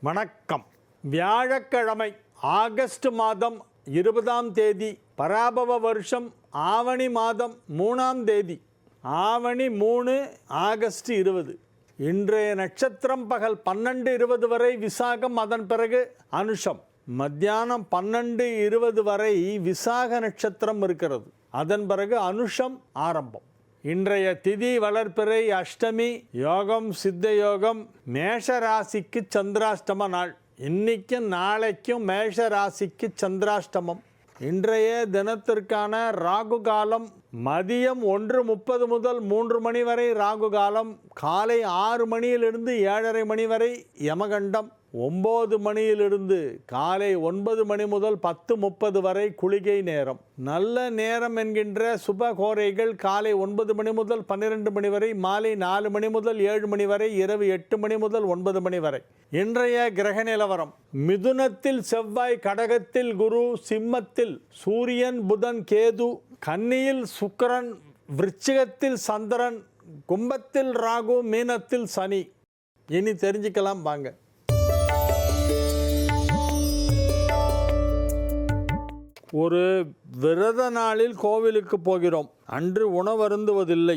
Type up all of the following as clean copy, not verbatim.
வணக்கம். வியாழக்கிழமை ஆகஸ்ட் மாதம் 20ஆம் தேதி, பராபவ வருஷம் ஆவணி மாதம் 3ஆம் தேதி, ஆவணி 3 ஆகஸ்ட் 20. இன்றைய நட்சத்திரம் பகல் 12:20 வரை விசாகம், அதன் பிறகு அனுஷம். மத்தியானம் 12:20 வரை விசாக நட்சத்திரம் இருக்கிறது, அதன் பிறகு அனுஷம் ஆரம்பம். இன்றைய திதி வளர்பிறை, அஷ்டமி, யோகம் சித்த யோகம். மேஷ ராசிக்கு சந்திராஷ்டம நாள். இன்னைக்கும் நாளைக்கும் மேஷ ராசிக்கு சந்திராஷ்டமம். இன்றைய தினத்திற்கான ராகு காலம் மதியம் 1:30 முதல் 3 மணி வரை ராகு காலம். காலை 6 மணியிலிருந்து 7:30 மணி வரை யமகண்டம். 9 மணியிலிருந்து காலை 9 மணி முதல் 10:30 வரை குளிகை நேரம். நல்ல நேரம் என்கின்ற சுபகோரைகள் காலை 9 மணி முதல் 12 மணி வரை, மாலை 4 மணி முதல் 7 மணி வரை, இரவு 8 மணி முதல் 9 மணி வரை. இன்றைய கிரக நிலவரம்: மிதுனத்தில் செவ்வாய், கடகத்தில் குரு, சிம்மத்தில் சூரியன், புதன், கேது, கன்னியில் சுக்கிரன், விருச்சிகத்தில் சந்திரன், கும்பத்தில் ராகு, மீனத்தில் சனி. இனி தெரிஞ்சுக்கலாம் வாங்க. ஒரு விரத நாளில் கோவிலுக்கு போகிறோம். அன்று உணவருந்துவதில்லை.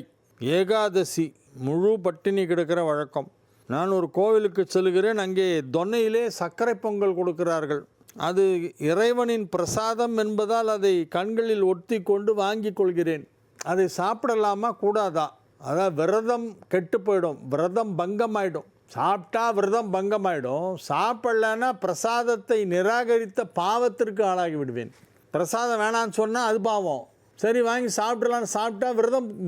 ஏகாதசி, முழு பட்டினி கிடக்கிற வழக்கம். நான் ஒரு கோவிலுக்கு செல்கிறேன். அங்கே தொன்னையிலே சர்க்கரை பொங்கல் கொடுக்கிறார்கள். அது இறைவனின் பிரசாதம் என்பதால் அதை கண்களில் ஒட்டி கொண்டு வாங்கி கொள்கிறேன். அதை சாப்பிடலாமா கூடாதா? அதான் விரதம் கெட்டு போயிடும், விரதம் பங்கமாயிடும். சாப்பிட்டா விரதம் பங்கமாயிடும், சாப்பிடலன்னா பிரசாதத்தை நிராகரித்த பாவத்திற்கு ஆளாகி விடுவேன். பிரசாதம் வேணான்னு சொன்னால் அது பாவம். சரி வாங்கி சாப்பிட்றலான்னு சாப்பிட்டா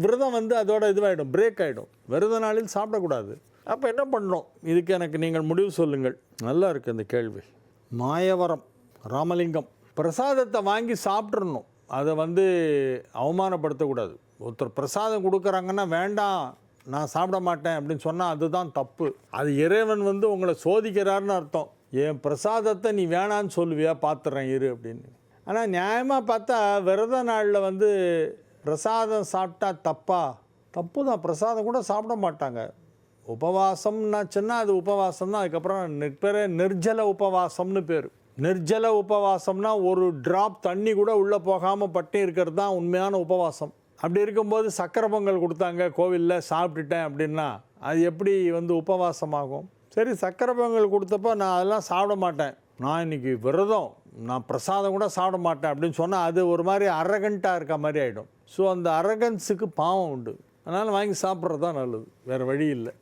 விரதம் வந்து அதோட இதுவாகிடும், பிரேக் ஆகிடும். விரத நாளில் சாப்பிடக்கூடாது. அப்போ என்ன பண்ணணும்? இதுக்கு எனக்கு நீங்கள் முடிவு சொல்லுங்கள். நல்லா இருக்குது இந்த கேள்வி. மாயவரம் ராமலிங்கம். பிரசாதத்தை வாங்கி சாப்பிட்றணும். அதை வந்து அவமானப்படுத்தக்கூடாது. ஒருத்தர் பிரசாதம் கொடுக்குறாங்கன்னா வேண்டாம் நான் சாப்பிட மாட்டேன் அப்படின்னு சொன்னால் அதுதான் தப்பு. அது இறைவன் வந்து உங்களை சோதிக்கிறாருன்னு அர்த்தம். என் பிரசாதத்தை நீ வேணான்னு சொல்லுவியா, பார்த்துறேன் இரு அப்படின்னு. ஆனால் நியாயமாக பார்த்தா விரத நாளில் வந்து பிரசாதம் சாப்பிட்டா தப்பு தான். பிரசாதம் கூட சாப்பிட மாட்டாங்க. உபவாசம்னாச்சுன்னா அது உபவாசம் தான். அதுக்கப்புறம் பேர் நிர்ஜல உபவாசம்னு பேர். நிர்ஜல உபவாசம்னா ஒரு டிராப் தண்ணி கூட உள்ளே போகாமல் பட்டி இருக்கிறது தான் உண்மையான உபவாசம். அப்படி இருக்கும்போது சக்கரை பொங்கல் கொடுத்தாங்க கோவிலில், சாப்பிட்டுட்டேன் அப்படின்னா அது எப்படி வந்து உபவாசமாகும்? சரி, சக்கரை பொங்கல் கொடுத்தப்போ நான் அதெல்லாம் சாப்பிட மாட்டேன், நான் இன்றைக்கி விரதம், நான் பிரசாதம் கூட சாப்பிட மாட்டேன் அப்படின்னு சொன்னால் அது ஒரு மாதிரி அரகண்ட்டாக இருக்க மாதிரி ஆகிடும். ஸோ அந்த அரகன்ஸுக்கு பாவம் உண்டு. அதனால் வாங்கி சாப்பிட்றது தான் நல்லது, வேறு வழி இல்லை.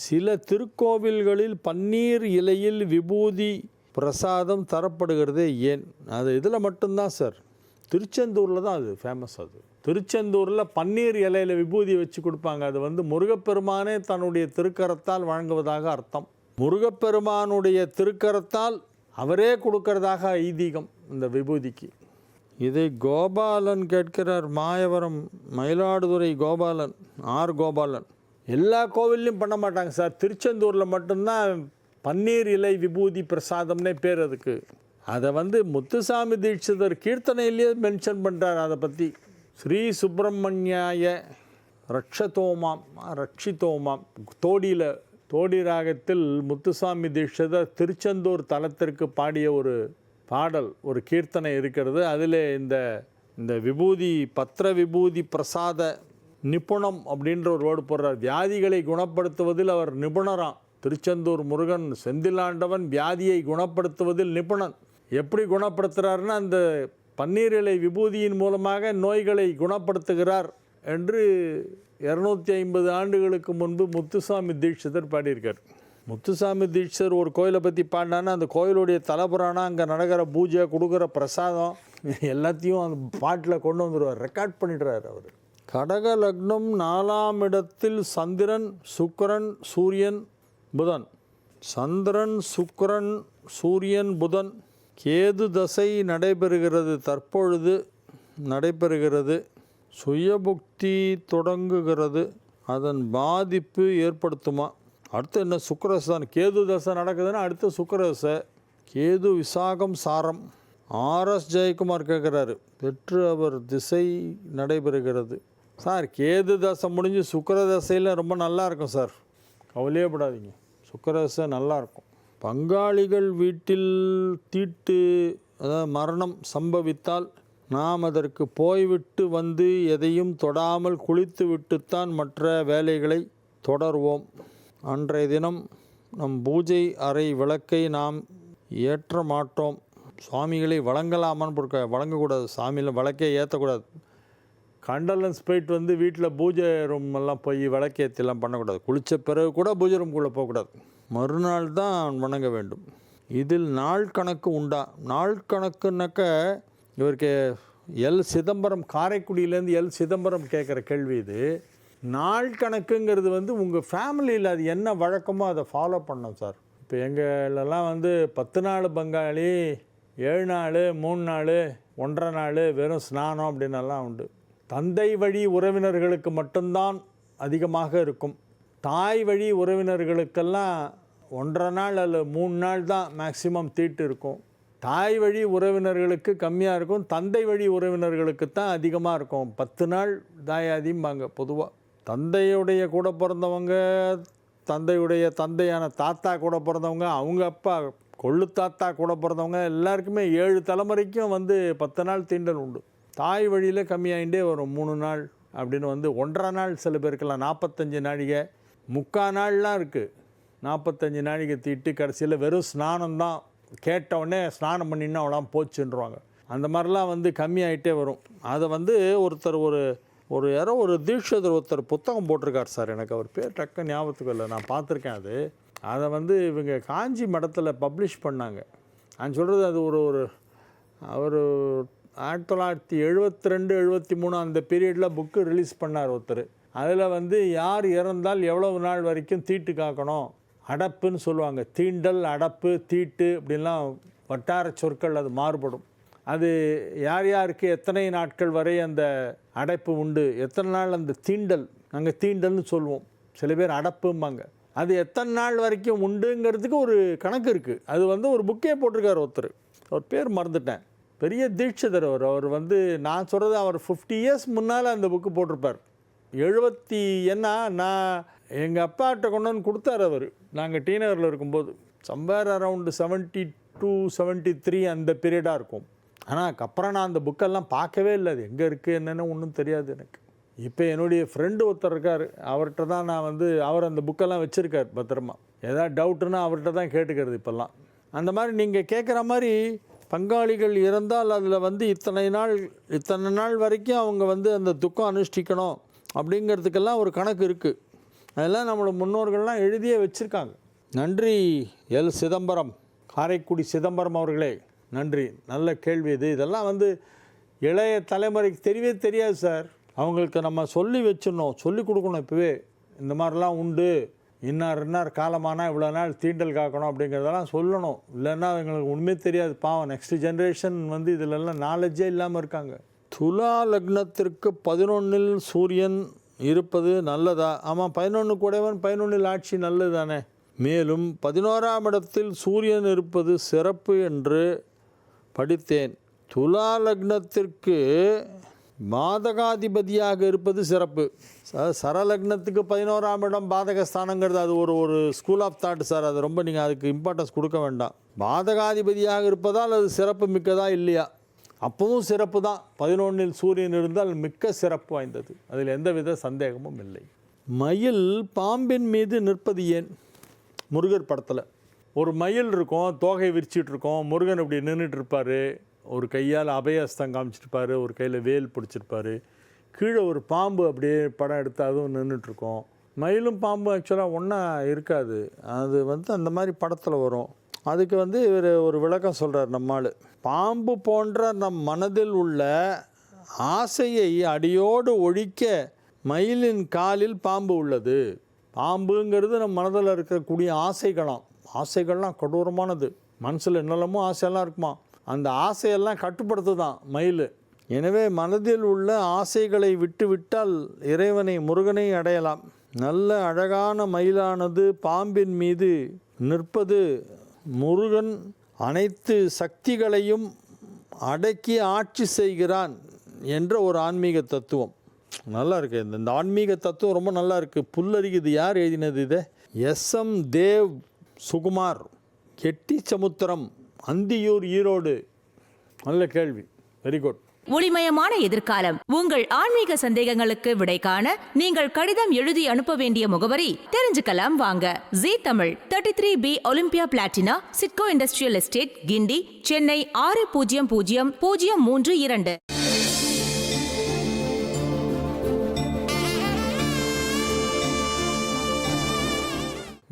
சில திருக்கோவில்களில் பன்னீர் இலையில் விபூதி பிரசாதம் தரப்படுகிறதே ஏன்? அது இதில் மட்டும்தான் சார். திருச்செந்தூரில் தான் அது ஃபேமஸ். அது திருச்செந்தூரில் பன்னீர் இலையில் விபூதி வச்சு கொடுப்பாங்க. அது வந்து முருகப்பெருமானே தன்னுடைய திருக்கரத்தால் வழங்குவதாக அர்த்தம். முருகப்பெருமானுடைய திருக்கரத்தால் அவரே கொடுக்கறதாக ஐதீகம் இந்த விபூதிக்கு. இதை கோபாலன் கேட்கிறார். மாயவரம் மயிலாடுதுறை கோபாலன், கோபாலன். எல்லா கோவில்லையும் பண்ண மாட்டாங்க சார். திருச்செந்தூரில் மட்டும்தான் பன்னீர் இலை விபூதி பிரசாதம்னே பேர் அதுக்கு. அதை வந்து முத்துசாமி தீட்சிதர் கீர்த்தனையிலேயே மென்ஷன் பண்ணுறார். அதை பற்றி ஸ்ரீ சுப்பிரமணியாய ரட்சித்தோமாம் தோடி ராகத்தில் முத்துசாமி தீட்சிதர் திருச்செந்தூர் தலத்திற்கு பாடிய ஒரு பாடல், ஒரு கீர்த்தனை இருக்கிறது. அதில் இந்த விபூதி, பத்திர விபூதி பிரசாத நிபுணம் அப்படின்ற ஒரு வேர்டு போடுறார். வியாதிகளை குணப்படுத்துவதில் அவர் நிபுணராம். திருச்செந்தூர் முருகன் செந்திலாண்டவன் வியாதியை குணப்படுத்துவதில் நிபுணன். எப்படி குணப்படுத்துகிறாருன்னா அந்த பன்னீர் இலை விபூதியின் மூலமாக நோய்களை குணப்படுத்துகிறார் என்று 250 ஆண்டுகளுக்கு முன்பு முத்துசாமி தீட்சிதர் பாடியிருக்கார். முத்துசாமி தீட்சிதர் ஒரு கோயிலை பற்றி பாடினான்னா அந்த கோயிலுடைய தலபுராணம், அங்கே நடக்கிற பூஜை, கொடுக்குற பிரசாதம் எல்லாத்தையும் அந்த பாட்டில் கொண்டு வந்துடுவார், ரெக்கார்ட் பண்ணிடுறார் அவர். கடக லக்னம் 4ஆம் இடத்தில் சந்திரன், சுக்கிரன், சூரியன், புதன். சந்திரன், சுக்கிரன், சூரியன், புதன். கேது தசை நடைபெறுகிறது, தற்பொழுது நடைபெறுகிறது. சுயபுக்தி தொடங்குகிறது, அதன் பாதிப்பு ஏற்படுத்துமா? அடுத்து என்ன? சுக்கிரதசை தான். கேது தசை நடக்குதுன்னா அடுத்து சுக்கிரதசை. கேது விசாகம் சாரம். ஆர்எஸ் ஜெயக்குமார் கேட்குறாரு, பெற்று அவர் திசை நடைபெறுகிறது. சார் கேது தசை முடிஞ்சு சுக்கிர தசையில் ரொம்ப நல்லா இருக்கும் சார், கவலையே படாதீங்க. சுக்கிர தசை நல்லாயிருக்கும். பங்காளிகள் வீட்டில் தீட்டு அதாவது மரணம் சம்பவித்தால் நாம் அதற்கு போய்விட்டு வந்து எதையும் தொடாமல் குளித்து விட்டுத்தான் மற்ற வேலைகளை தொடர்வோம். அன்றைய தினம் நம் பூஜை அறை விளக்கை நாம் ஏற்ற மாட்டோம். சுவாமிகளை வழங்கலாமான்னு வழங்கக்கூடாது. சாமியில் விளக்கே ஏற்றக்கூடாது. கண்டலன்ஸ் போயிட்டு வந்து வீட்டில் பூஜை ரூம் எல்லாம் போய் விளக்கேற்றிலாம் பண்ணக்கூடாது. குளித்த பிறகு கூட பூஜை ரூம்குள்ளே போகக்கூடாது. மறுநாள் தான் வணங்க வேண்டும். இதில் நாள் கணக்கு உண்டா? நாள் கணக்குனாக்க இவருக்கு எல் சிதம்பரம், காரைக்குடியிலேருந்து எல் சிதம்பரம் கேட்குற கேள்வி இது. நாள் கணக்குங்கிறது வந்து உங்கள் ஃபேமிலியில் அது என்ன வழக்கமோ அதை ஃபாலோ பண்ணோம் சார். இப்போ எங்களெல்லாம் வந்து 10 நாள் பங்காளி, 7 நாள், 3 நாள், 1.5 நாள் வெறும் ஸ்நானம் அப்படின்னெல்லாம் உண்டு. தந்தை வழி உறவினர்களுக்கு மட்டும்தான் அதிகமாக இருக்கும். தாய் வழி உறவினர்களுக்கெல்லாம் 1.5 நாள் அல்லது 3 நாள் தான் மேக்சிமம் தீட்டு இருக்கும். தாய் வழி உறவினர்களுக்கு கம்மியாக இருக்கும். தந்தை வழி உறவினர்களுக்கு தான் அதிகமாக இருக்கும். 10 நாள் தாயாதிம்பாங்க பொதுவாக. தந்தையுடைய கூட பிறந்தவங்க, தந்தையுடைய தந்தையான தாத்தா கூட பிறந்தவங்க, அவங்க அப்பா கொள்ளு தாத்தா கூட பிறந்தவங்க எல்லாருக்குமே 7 தலைமுறைக்கும் வந்து 10 நாள் தீண்டல் உண்டு. தாய் வழியில் கம்மியாகிட்டே வரும். 3 நாள் அப்படின்னு வந்து 1.5 நாள் சில பேருக்கெல்லாம் 45 நாழிகை, 3/4 நாள்லாம் இருக்குது. 45 நாழிகை தீட்டு கடைசியில் வெறும் ஸ்நானம்தான். கேட்டவுடனே ஸ்நானம் பண்ணினா அவ்வளோ போச்சுன்றாங்க. அந்த மாதிரிலாம் வந்து கம்மியாகிட்டே வரும். அதை வந்து ஒருத்தர் யாரோ ஒரு தீட்சிதர் ஒருத்தர் புத்தகம் போட்டிருக்கார் சார். எனக்கு அவர் பேர் டக்க ஞாபகத்துக்கு இல்லை, நான் பார்த்துருக்கேன். அதை வந்து இவங்க காஞ்சி மடத்தில் பப்ளிஷ் பண்ணாங்க. நான் சொல்கிறது அது அவர் 1972-73 அந்த பீரியடில் புக்கு ரிலீஸ் பண்ணார் ஒருத்தர். அதில் வந்து யார் இறந்தால் எவ்வளவு நாள் வரைக்கும் தீட்டு காக்கணும், அடப்புன்னு சொல்லுவாங்க. தீண்டல், அடப்பு, தீட்டு அப்படின்லாம் வட்டார சொற்கள் அது மாறுபடும். அது யார் யாருக்கு எத்தனை நாட்கள் வரை அந்த அடைப்பு உண்டு, எத்தனை நாள் அந்த தீண்டல், நாங்கள் தீண்டல்னு சொல்லுவோம், சில பேர் அடப்பும்பாங்க. அது எத்தனை நாள் வரைக்கும் உண்டுங்கிறதுக்கு ஒரு கணக்கு இருக்குது. அது வந்து ஒரு புக்கே போட்டிருக்கார் ஒருத்தர். அவர் பேர் மறந்துட்டேன். பெரிய தீட்சிதர் அவர் வந்து நான் சொல்கிறது அவர் 50 இயர்ஸ் முன்னால் அந்த புக்கு போட்டிருப்பார். 70 நான் எங்கள் அப்பாட்ட கொண்டு வந்து கொடுத்தார் அவர். நாங்கள் டிநகரில் இருக்கும்போது சம்வேர் அரவுண்டு 72-73 அந்த பீரியடாக இருக்கும். ஆனால் அதுக்கப்புறம் நான் அந்த புக்கெல்லாம் பார்க்கவே இல்லை. அது எங்கே இருக்குது என்னென்னு ஒன்றும் தெரியாது எனக்கு. இப்போ என்னுடைய ஃப்ரெண்டு ஒருத்தர் இருக்கார், அவர்கிட்ட தான் நான் வந்து அவர் அந்த புக்கெல்லாம் வச்சுருக்கார் பத்திரமா. ஏதாவது டவுட்டுன்னா அவர்கிட்ட தான் கேட்டுக்கிறது இப்போல்லாம். அந்த மாதிரி நீங்கள் கேட்குற மாதிரி பங்காளிகள் இறந்தால் அதில் வந்து இத்தனை நாள் வரைக்கும் அவங்க வந்து அந்த துக்கம் அனுஷ்டிக்கணும் அப்படிங்கிறதுக்கெல்லாம் ஒரு கணக்கு இருக்குது. அதெல்லாம் நம்மளோட முன்னோர்கள்லாம் எழுதியே வச்சுருக்காங்க. நன்றி எல் சிதம்பரம், காரைக்குடி சிதம்பரம் அவர்களே, நன்றி. நல்ல கேள்வி இது. இதெல்லாம் வந்து இளைய தலைமுறைக்கு தெரியவே தெரியாது சார். அவங்களுக்கு நம்ம சொல்லி வச்சிடணும், சொல்லி கொடுக்கணும். இப்போவே இந்த மாதிரிலாம் உண்டு, இன்னார் காலமானால் இவ்வளோ நாள் தீண்டல் காக்கணும் அப்படிங்கிறதெல்லாம் சொல்லணும். இல்லைன்னா எங்களுக்கு உண்மையே தெரியாது. பாவம் நெக்ஸ்ட் ஜென்ரேஷன் வந்து இதிலெல்லாம் நாலேஜே இல்லாமல் இருக்காங்க. துலா லக்னத்திற்கு 11இல் சூரியன் இருப்பது நல்லதா? ஆமாம், 11 கூடவன் 11இல் ஆட்சி நல்லது தானே. மேலும் 11ஆம் இடத்தில் சூரியன் இருப்பது சிறப்பு என்று படித்தேன். துலா லக்னத்திற்கு பாதகாதிபதியாக இருப்பது சிறப்பு. சரலக்னத்துக்கு 11ஆம் இடம் பாதகஸ்தானங்கிறது அது ஒரு ஸ்கூல் ஆஃப் தாட் சார். அது ரொம்ப நீங்கள் அதுக்கு இம்பார்ட்டன்ஸ் கொடுக்க வேண்டாம். பாதகாதிபதியாக இருப்பதால் அது சிறப்பு மிக்கதா இல்லையா? அப்பவும் சிறப்பு தான். 11இல் சூரியன் இருந்தால் மிக்க சிறப்பு வாய்ந்தது, அதில் எந்தவித சந்தேகமும் இல்லை. மயில் பாம்பின் மீது நிற்பது ஏன்? முருகர் படத்தில் ஒரு மயில் இருக்கும், தோகை விரிச்சிட்டு இருக்கும், முருகன் இப்படி நின்றுட்டு இருப்பார், ஒரு கையால் அபயஸ்தம் காமிச்சிருப்பார், ஒரு கையில் வேல் பிடிச்சிருப்பார், கீழே ஒரு பாம்பு அப்படியே படம் எடுத்து அதுவும் நின்றுட்டுருக்கோம். மயிலும் பாம்பும் ஆக்சுவலாக ஒன்றா இருக்காது, அது வந்து அந்த மாதிரி படத்தில் வரும். அதுக்கு வந்து இவர் ஒரு விளக்கம் சொல்கிறார் நம்மால். பாம்பு போன்ற நம் மனதில் உள்ள ஆசையை அடியோடு ஒழிக்க மயிலின் காலில் பாம்பு உள்ளது. பாம்புங்கிறது நம் மனதில் இருக்கக்கூடிய ஆசைகள்லாம் கொடூரமானது. மனசில் என்னெல்லாமோ ஆசையெல்லாம் இருக்குமா, அந்த ஆசையெல்லாம் கட்டுப்படுத்து தான் மயில். எனவே மனதில் உள்ள ஆசைகளை விட்டுவிட்டால் இறைவனை, முருகனை அடையலாம். நல்ல அழகான மயிலானது பாம்பின் மீது நிற்பது முருகன் அனைத்து சக்திகளையும் அடக்கி ஆட்சி செய்கிறான் என்ற ஒரு ஆன்மீக தத்துவம். நல்லா இருக்கு இந்த ஆன்மீக தத்துவம், ரொம்ப நல்லா இருக்குது. புல்லரிக்குது. யார் எழுதினது இதை? SM தேவ் சுகுமார், கெட்டிச்சமுத்திரம், அந்தியூர், ஈரோடு. நல்ல கேள்வி, வெரி குட். ஒளிமயமான எதிர்காலம். உங்கள் ஆன்மீக சந்தேகங்களுக்கு விடை காண நீங்கள் கடிதம் எழுதி அனுப்ப வேண்டிய முகவரி தெரிஞ்சுக்கலாம் வாங்க. Zee Tamil, 33B Olympia Platina, SIDCO industrial estate, Guindy, Chennai 600032.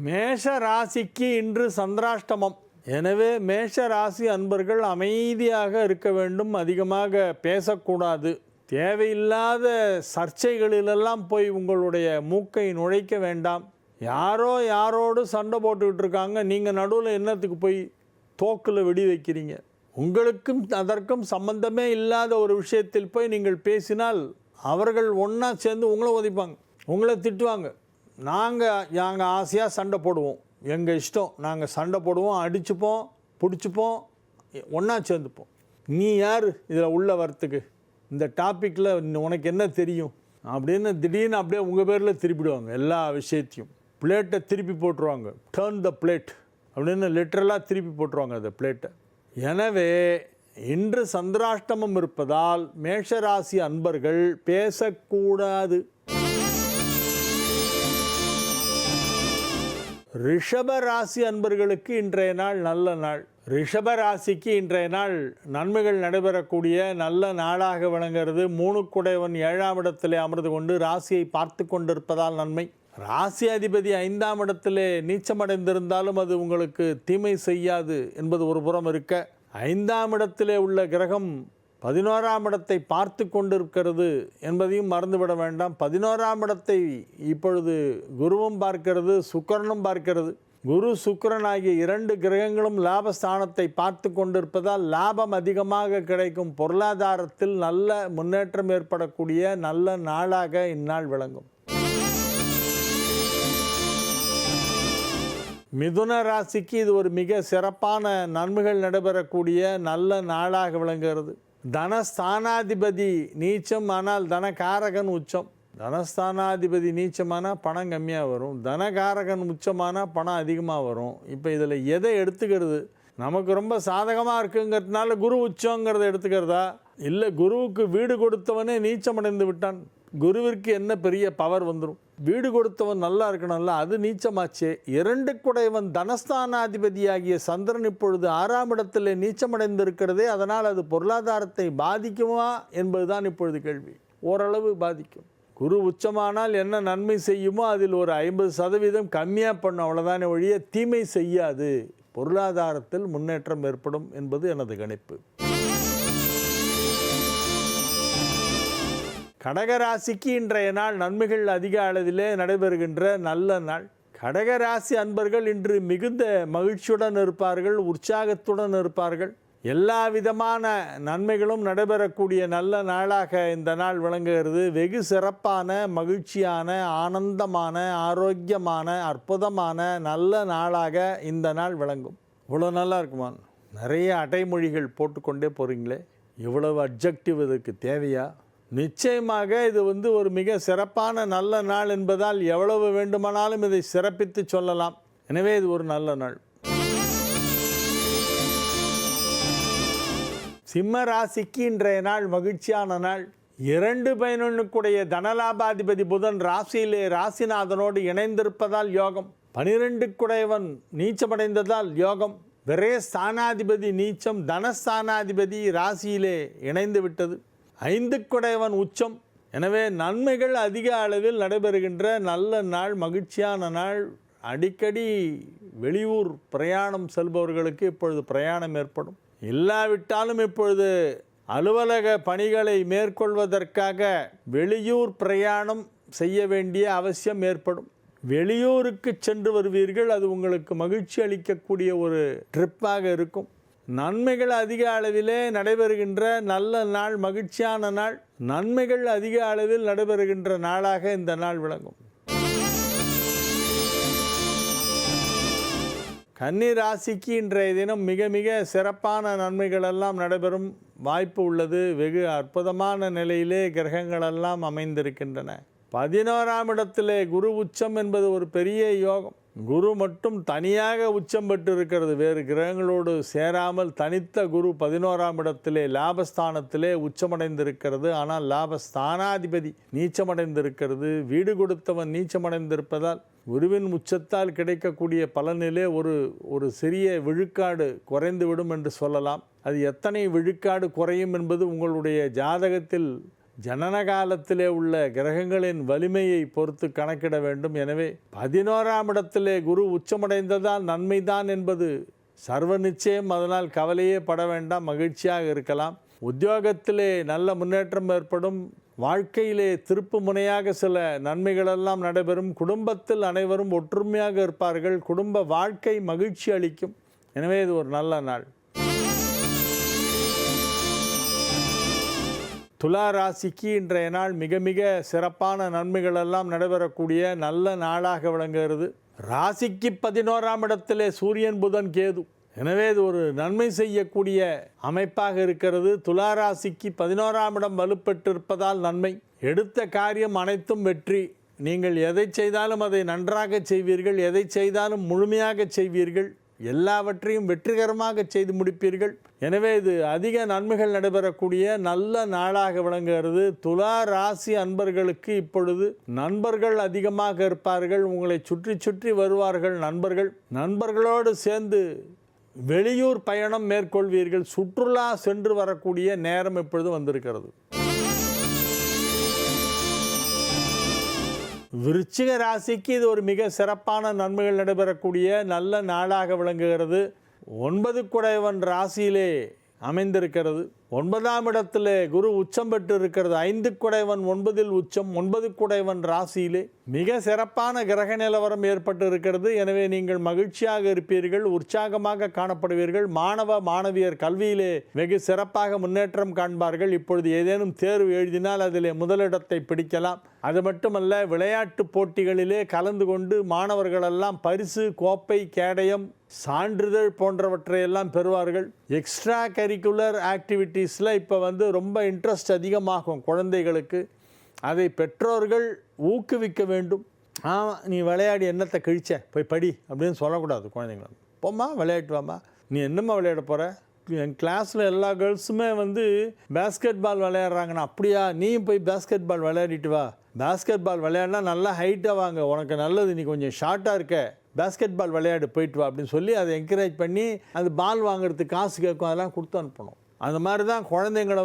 மேஷ ராசிக்கு இன்று சந்திராஷ்டமம். எனவே மேஷ ராசி அன்பர்கள் அமைதியாக இருக்க வேண்டும், அதிகமாக பேசக்கூடாது. தேவையில்லாத சர்ச்சைகளிலெல்லாம் போய் உங்களுடைய மூக்கை நுழைக்க வேண்டாம். யாரோடு சண்டை போட்டுக்கிட்டு இருக்காங்க, நீங்கள் நடுவில் என்னத்துக்கு போய் தோக்கில் வெடி வைக்கிறீங்க? உங்களுக்கும் அதற்கும் சம்பந்தமே இல்லாத ஒரு விஷயத்தில் போய் நீங்கள் பேசினால் அவர்கள் ஒன்றா சேர்ந்து உங்களை உதைப்பாங்க, உங்களை திட்டுவாங்க. நாங்கள் ஆசையாக சண்டை போடுவோம், எங்கள் இஷ்டம், நாங்கள் சண்டை போடுவோம், அடிச்சுப்போம், பிடிச்சிப்போம், ஒன்றா சேர்ந்துப்போம். நீ யார் இதில் உள்ள வரத்துக்கு? இந்த டாப்பிக்கில் உனக்கு என்ன தெரியும் அப்படின்னு திடீர்னு அப்படியே உங்கள் பேரில் திருப்பிடுவாங்க. எல்லா விஷயத்தையும் பிளேட்டை திருப்பி போட்டுருவாங்க. டேர்ன் த பிளேட் அப்படின்னு லிட்ரலாக திருப்பி போட்டுருவாங்க அந்த பிளேட்டை. எனவே இன்று சந்திராஷ்டமம் இருப்பதால் மேஷராசி அன்பர்கள் பேசக்கூடாது. ரிஷப ராசி அன்பர்களுக்கு இன்றைய நாள் நல்ல நாள். ரிஷப ராசிக்கு இன்றைய நாள் நன்மைகள் நடைபெறக்கூடிய நல்ல நாளாக விளங்குகிறது. 3 குடைவன் 7ஆம் இடத்திலே அமர்ந்து கொண்டு ராசியை பார்த்து கொண்டிருப்பதால் நன்மை. ராசி அதிபதி 5ஆம் இடத்திலே நீச்சமடைந்திருந்தாலும் அது உங்களுக்கு தீமை செய்யாது என்பது ஒரு புறம் இருக்க, 5ஆம் இடத்திலே உள்ள கிரகம் 11ஆம் இடத்தை பார்த்து கொண்டிருக்கிறது என்பதையும் மறந்துவிட வேண்டாம். 11ஆம் இடத்தை இப்பொழுது குருவும் பார்க்கிறது, சுக்கிரனும் பார்க்கிறது. குரு சுக்கிரன் ஆகிய 2 கிரகங்களும் லாபஸ்தானத்தை பார்த்து கொண்டிருப்பதால் லாபம் அதிகமாக கிடைக்கும். பொருளாதாரத்தில் நல்ல முன்னேற்றம் ஏற்படக்கூடிய நல்ல நாளாக இந்நாள் விளங்கும். மிதுன ராசிக்கு இது ஒரு மிக சிறப்பான நன்மைகள் நடைபெறக்கூடிய நல்ல நாளாக விளங்குகிறது. தனஸ்தானாதிபதி நீச்சம், ஆனால் தனகாரகன் உச்சம். தனஸ்தானாதிபதி நீச்சமானால் பணம் கம்மியாக வரும், தனகாரகன் உச்சமானால் பணம் அதிகமாக வரும். இப்போ இதில் எதை எடுத்துக்கிறது? நமக்கு ரொம்ப சாதகமாக இருக்குங்கிறதுனால குரு உச்சங்கிறத எடுத்துக்கிறதா, இல்லை குருவுக்கு வீடு கொடுத்தவனே நீச்சமடைந்து விட்டான், குருவிற்கு என்ன பெரிய பவர் வந்துடும்? வீடு கொடுத்தவன் நல்லா இருக்கணும்ல, அது நீச்சமாச்சே. 2 குடைவன் தனஸ்தானாதிபதியாகிய சந்திரன் இப்பொழுது 6ஆம் இடத்தில் நீச்சமடைந்திருக்கிறதே, அதனால் அது பொருளாதாரத்தை பாதிக்குமா என்பதுதான் இப்பொழுது கேள்வி. ஓரளவு பாதிக்கும். குரு உச்சமானால் என்ன நன்மை செய்யுமோ அதில் ஒரு 50% கம்மியாக பண்ணும், அவ்வளோதானே ஒழிய தீமை செய்யாது. பொருளாதாரத்தில் முன்னேற்றம் ஏற்படும் என்பது எனது கணிப்பு. கடகராசிக்கு இன்றைய நாள் நன்மைகள் அதிக அளவிலே நடைபெறுகின்ற நல்ல நாள். கடகராசி அன்பர்கள் இன்று மிகுந்த மகிழ்ச்சியுடன் இருப்பார்கள், உற்சாகத்துடன் இருப்பார்கள். எல்லா விதமான நன்மைகளும் நடைபெறக்கூடிய நல்ல நாளாக இந்த நாள் விளங்குகிறது. வெகு சிறப்பான, மகிழ்ச்சியான, ஆனந்தமான, ஆரோக்கியமான, அற்புதமான நல்ல நாளாக இந்த நாள் விளங்கும். இவ்வளோ நல்லா இருக்குமா? நிறைய அடைமொழிகள் போட்டுக்கொண்டே போகிறீங்களே, இவ்வளவு அட்ஜெக்டிவ் இதுக்கு தேவையா? நிச்சயமாக இது ஒரு மிக சிறப்பான நல்ல நாள் என்பதால் எவ்வளவு வேண்டுமானாலும் இதை சிறப்பித்து சொல்லலாம். எனவே இது ஒரு நல்ல நாள். சிம்ம ராசிக்கு இன்றைய நாள் மகிழ்ச்சியான நாள். 2 தனலாபாதிபதி புதன் ராசியிலே ராசிநாதனோடு இணைந்திருப்பதால் யோகம். 12 குடையவன் நீச்சமடைந்ததால் யோகம். விரய ஸ்தானாதிபதி நீச்சம், தனஸ்தானாதிபதி ராசியிலே இணைந்து விட்டது. 5 குடையவன் உச்சம். எனவே நன்மைகள் அதிக அளவில் நடைபெறுகின்ற நல்ல நாள், மகிழ்ச்சியான நாள். அடிக்கடி வெளியூர் பிரயாணம் செல்பவர்களுக்கு இப்பொழுது பிரயாணம் ஏற்படும். இல்லாவிட்டாலும் இப்பொழுது அலுவலக பணிகளை மேற்கொள்வதற்காக வெளியூர் பிரயாணம் செய்ய வேண்டிய அவசியம் ஏற்படும். வெளியூருக்கு சென்று வருவீர்கள், அது உங்களுக்கு மகிழ்ச்சி அளிக்கக்கூடிய ஒரு ட்ரிப்பாக இருக்கும். நன்மைகள் அதிக அளவிலே நடைபெறுகின்ற நல்ல நாள், மகிழ்ச்சியான நாள். நன்மைகள் அதிக அளவில் நடைபெறுகின்ற நாளாக இந்த நாள் விளங்கும். கன்னி ராசிக்கு இன்றைய தினம் மிக மிக சிறப்பான நன்மைகள் எல்லாம் நடைபெறும் வாய்ப்பு உள்ளது. வெகு அற்புதமான நிலையிலே கிரகங்களெல்லாம் அமைந்திருக்கின்றன. 11ஆம் இடத்திலே குரு உச்சம் என்பது ஒரு பெரிய யோகம். குரு மட்டும் தனியாக உச்சம் பெற்று இருக்கிறது, வேறு கிரகங்களோடு சேராமல் தனித்த குரு 11ஆம் இடத்திலே லாபஸ்தானத்திலே உச்சமடைந்திருக்கிறது. ஆனால் லாபஸ்தானாதிபதி நீச்சமடைந்திருக்கிறது. வீடு கொடுத்தவன் நீச்சமடைந்திருப்பதால் குருவின் உச்சத்தால் கிடைக்கக்கூடிய பலனிலே ஒரு சிறிய விழுக்காடு குறைந்துவிடும் என்று சொல்லலாம். அது எத்தனை விழுக்காடு குறையும் என்பது உங்களுடைய ஜாதகத்தில் ஜனன காலத்திலே உள்ள கிரகங்களின் வலிமையை பொறுத்து கணக்கிட வேண்டும். எனவே 11ஆம் இடத்திலே குரு உச்சமடைந்ததால் நன்மைதான் என்பது சர்வ நிச்சயம். அதனால் கவலையே பட வேண்டாம், மகிழ்ச்சியாக இருக்கலாம். உத்தியோகத்திலே நல்ல முன்னேற்றம் ஏற்படும். வாழ்க்கையிலே திருப்பு முனையாக சில நன்மைகளெல்லாம் நடைபெறும். குடும்பத்தில் அனைவரும் ஒற்றுமையாக இருப்பார்கள். குடும்ப வாழ்க்கை மகிழ்ச்சி அளிக்கும். எனவே இது ஒரு நல்ல நாள். துலா ராசிக்கு இன்றைய நாள் மிக மிக சிறப்பான நன்மைகள் எல்லாம் நடைபெறக்கூடிய நல்ல நாளாக விளங்குகிறது. ராசிக்கு 11ஆம் இடத்திலே சூரியன் புதன் கேது. எனவே இது ஒரு நன்மை செய்யக்கூடிய அமைப்பாக இருக்கிறது. துலா ராசிக்கு 11ஆம் இடம் வலுப்பெற்றிருப்பதால் நன்மை. எடுத்த காரியம் அனைத்தும் வெற்றி. நீங்கள் எதை செய்தாலும் அதை நன்றாக செய்வீர்கள். எதை செய்தாலும் முழுமையாக செய்வீர்கள். எல்லாவற்றையும் வெற்றிகரமாக செய்து முடிப்பீர்கள். எனவே இது அதிக நன்மைகள் நடைபெறக்கூடிய நல்ல நாளாக விளங்குகிறது. துலா ராசி அன்பர்களுக்கு இப்பொழுது நண்பர்கள் அதிகமாக இருப்பார்கள். உங்களை சுற்றி சுற்றி வருவார்கள் நண்பர்களோடு சேர்ந்து வெளியூர் பயணம் மேற்கொள்வீர்கள். சுற்றுலா சென்று வரக்கூடிய நேரம் இப்பொழுது வந்திருக்கிறது. விருச்சிக ராசிக்கு இது ஒரு மிக சிறப்பான நன்மைகள் நடைபெறக்கூடிய நல்ல நாளாக விளங்குகிறது. 9 குடைவன் ராசியிலே அமைந்திருக்கிறது. 9ஆம் இடத்திலே குரு உச்சம் பெற்று இருக்கிறது. 5 குடைவன் 9இல் உச்சம். 9 குடைவன் ராசியிலே மிக சிறப்பான கிரக நிலவரம் ஏற்பட்டு இருக்கிறது. எனவே நீங்கள் மகிழ்ச்சியாக இருப்பீர்கள், உற்சாகமாக காணப்படுவீர்கள். மாணவ மாணவியர் கல்வியிலே வெகு சிறப்பாக முன்னேற்றம் காண்பார்கள். இப்பொழுது ஏதேனும் தேர்வு எழுதினால் அதிலே முதலிடத்தை பிடிக்கலாம். அது மட்டுமல்ல, விளையாட்டு போட்டிகளிலே கலந்து கொண்டு மாணவர்களெல்லாம் பரிசு, கோப்பை, கேடயம், சான்றிதழ் போன்றவற்றையெல்லாம் பெறுவார்கள். எக்ஸ்ட்ரா கரிக்குலர் ஆக்டிவிட்டீஸில் இப்போ ரொம்ப இன்ட்ரெஸ்ட் அதிகமாகும் குழந்தைகளுக்கு. அதை பெற்றோர்கள் ஊக்குவிக்க வேண்டும். நீ விளையாடி என்னத்தை கழிச்ச, போய் படி அப்படின்னு சொல்லக்கூடாது குழந்தைங்கள. போம்மா விளையாட்டு வாம்மா, நீ என்னம்மா விளையாட போகிற? என் கிளாஸில் எல்லா கேர்ள்ஸுமே பேஸ்கெட் பால் விளையாடுறாங்கண்ணா. அப்படியா, நீயும் போய் பேஸ்கெட் பால் விளையாடிட்டு வா. பேஸ்கெட் பால் விளையாடினா நல்லா ஹைட்டாக வாங்க, உனக்கு நல்லது, நீ கொஞ்சம் ஷார்ட்டாக இருக்க, பேஸ்கெட் பால் விளையாடு, போயிட்டு வா அப்படின்னு சொல்லி அதை என்கரேஜ் பண்ணி அது பால் வாங்குறதுக்கு காசு கேட்கும், அதெல்லாம் கொடுத்து அனுப்பணும். அந்த மாதிரி தான் குழந்தைங்களை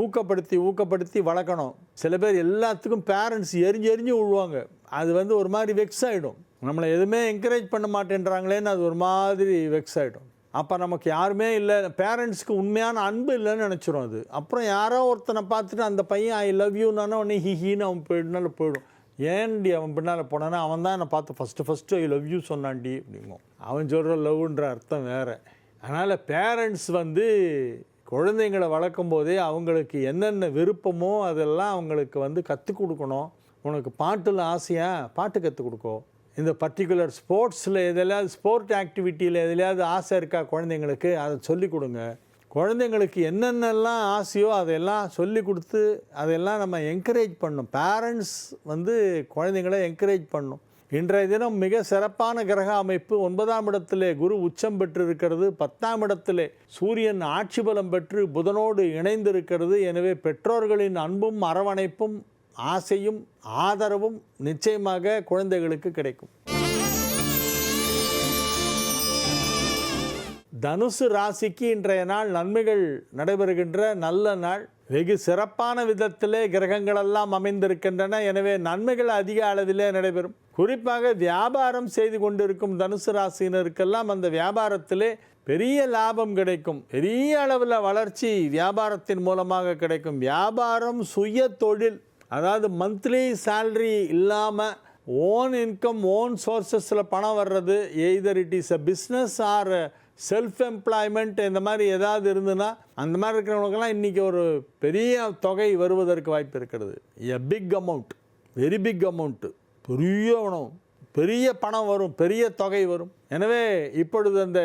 ஊக்கப்படுத்தி வளர்க்கணும். சில பேர் எல்லாத்துக்கும் பேரண்ட்ஸ் எரிஞ்சு விழுவாங்க. அது ஒரு மாதிரி வெக்ஸ் ஆகிடும். நம்மளை எதுவுமே என்கரேஜ் பண்ண மாட்டேன்றாங்களேன்னு அது ஒரு மாதிரி வெக்ஸ் ஆகிடும். அப்போ நமக்கு யாருமே இல்லை, பேரண்ட்ஸ்க்கு உண்மையான அன்பு இல்லைன்னு நினச்சிரும். அது அப்புறம் யாரோ ஒருத்தனை பார்த்துட்டு அந்த பையன் ஐ லவ் யூன்னு உடனே ஹிஹின்னு அவன் போயிடும். ஏன்டி அவன் பின்னால் போனான்னா, அவன் தான் என்னை பார்த்து ஃபஸ்ட்டு ஐ லவ் யூ சொன்னான்டி அப்படிங்கும். அவன் சொல்கிற லவ்ன்ற அர்த்தம் வேறு. அதனால் பேரண்ட்ஸ் குழந்தைங்களை வளர்க்கும் போதே அவங்களுக்கு என்னென்ன விருப்பமோ அதெல்லாம் அவங்களுக்கு கற்றுக் கொடுக்கணும். உனக்கு பாட்டில் ஆசையா, பாட்டு கற்றுக் கொடுக்கோ. இந்த பர்டிகுலர் ஸ்போர்ட்ஸில் எதுலையாவது, ஸ்போர்ட் ஆக்டிவிட்டியில் எதுலையாவது ஆசை இருக்கா குழந்தைங்களுக்கு, அதை சொல்லிக் கொடுங்க. குழந்தைங்களுக்கு என்னென்னலாம் ஆசையோ அதெல்லாம் சொல்லி கொடுத்து அதெல்லாம் நம்ம என்கரேஜ் பண்ணணும். பேரண்ட்ஸ் குழந்தைங்களை என்கரேஜ் பண்ணணும். இன்றைய தினம் மிக சிறப்பான கிரக அமைப்பு. 9ஆம் இடத்திலே குரு உச்சம் பெற்று இருக்கிறது. 10ஆம் இடத்திலே சூரியன் ஆட்சி பலம் பெற்று புதனோடு இணைந்திருக்கிறது. எனவே பெற்றோர்களின் அன்பும் அரவணைப்பும் ஆசையும் ஆதரவும் நிச்சயமாக குழந்தைகளுக்கு கிடைக்கும். தனுசு ராசிக்கு இன்றைய நாள் நன்மைகள் நடைபெறுகின்ற நல்ல நாள். வெகு சிறப்பான விதத்திலே கிரகங்களெல்லாம் அமைந்திருக்கின்றன. எனவே நன்மைகள் அதிக அளவிலே நடைபெறும். குறிப்பாக வியாபாரம் செய்து கொண்டிருக்கும் தனுசு ராசியினருக்கெல்லாம் அந்த வியாபாரத்திலே பெரிய லாபம் கிடைக்கும். பெரிய அளவில் வளர்ச்சி வியாபாரத்தின் மூலமாக கிடைக்கும். வியாபாரம், சுய தொழில், அதாவது மந்த்லி சேல்ரி இல்லாமல் ஓன் இன்கம், ஓன் சோர்ஸஸில் பணம் வர்றது, either it is a business or self employment, இந்த மாதிரி ஏதாவது இருந்துன்னா அந்த மாதிரி இருக்கிறவங்களுக்கெல்லாம் இன்றைக்கி ஒரு பெரிய தொகை வருவதற்கு வாய்ப்பு இருக்கிறது. A big amount, very big amount, பெரிய பணம் வரும், பெரிய தொகை வரும். எனவே இப்பொழுது அந்த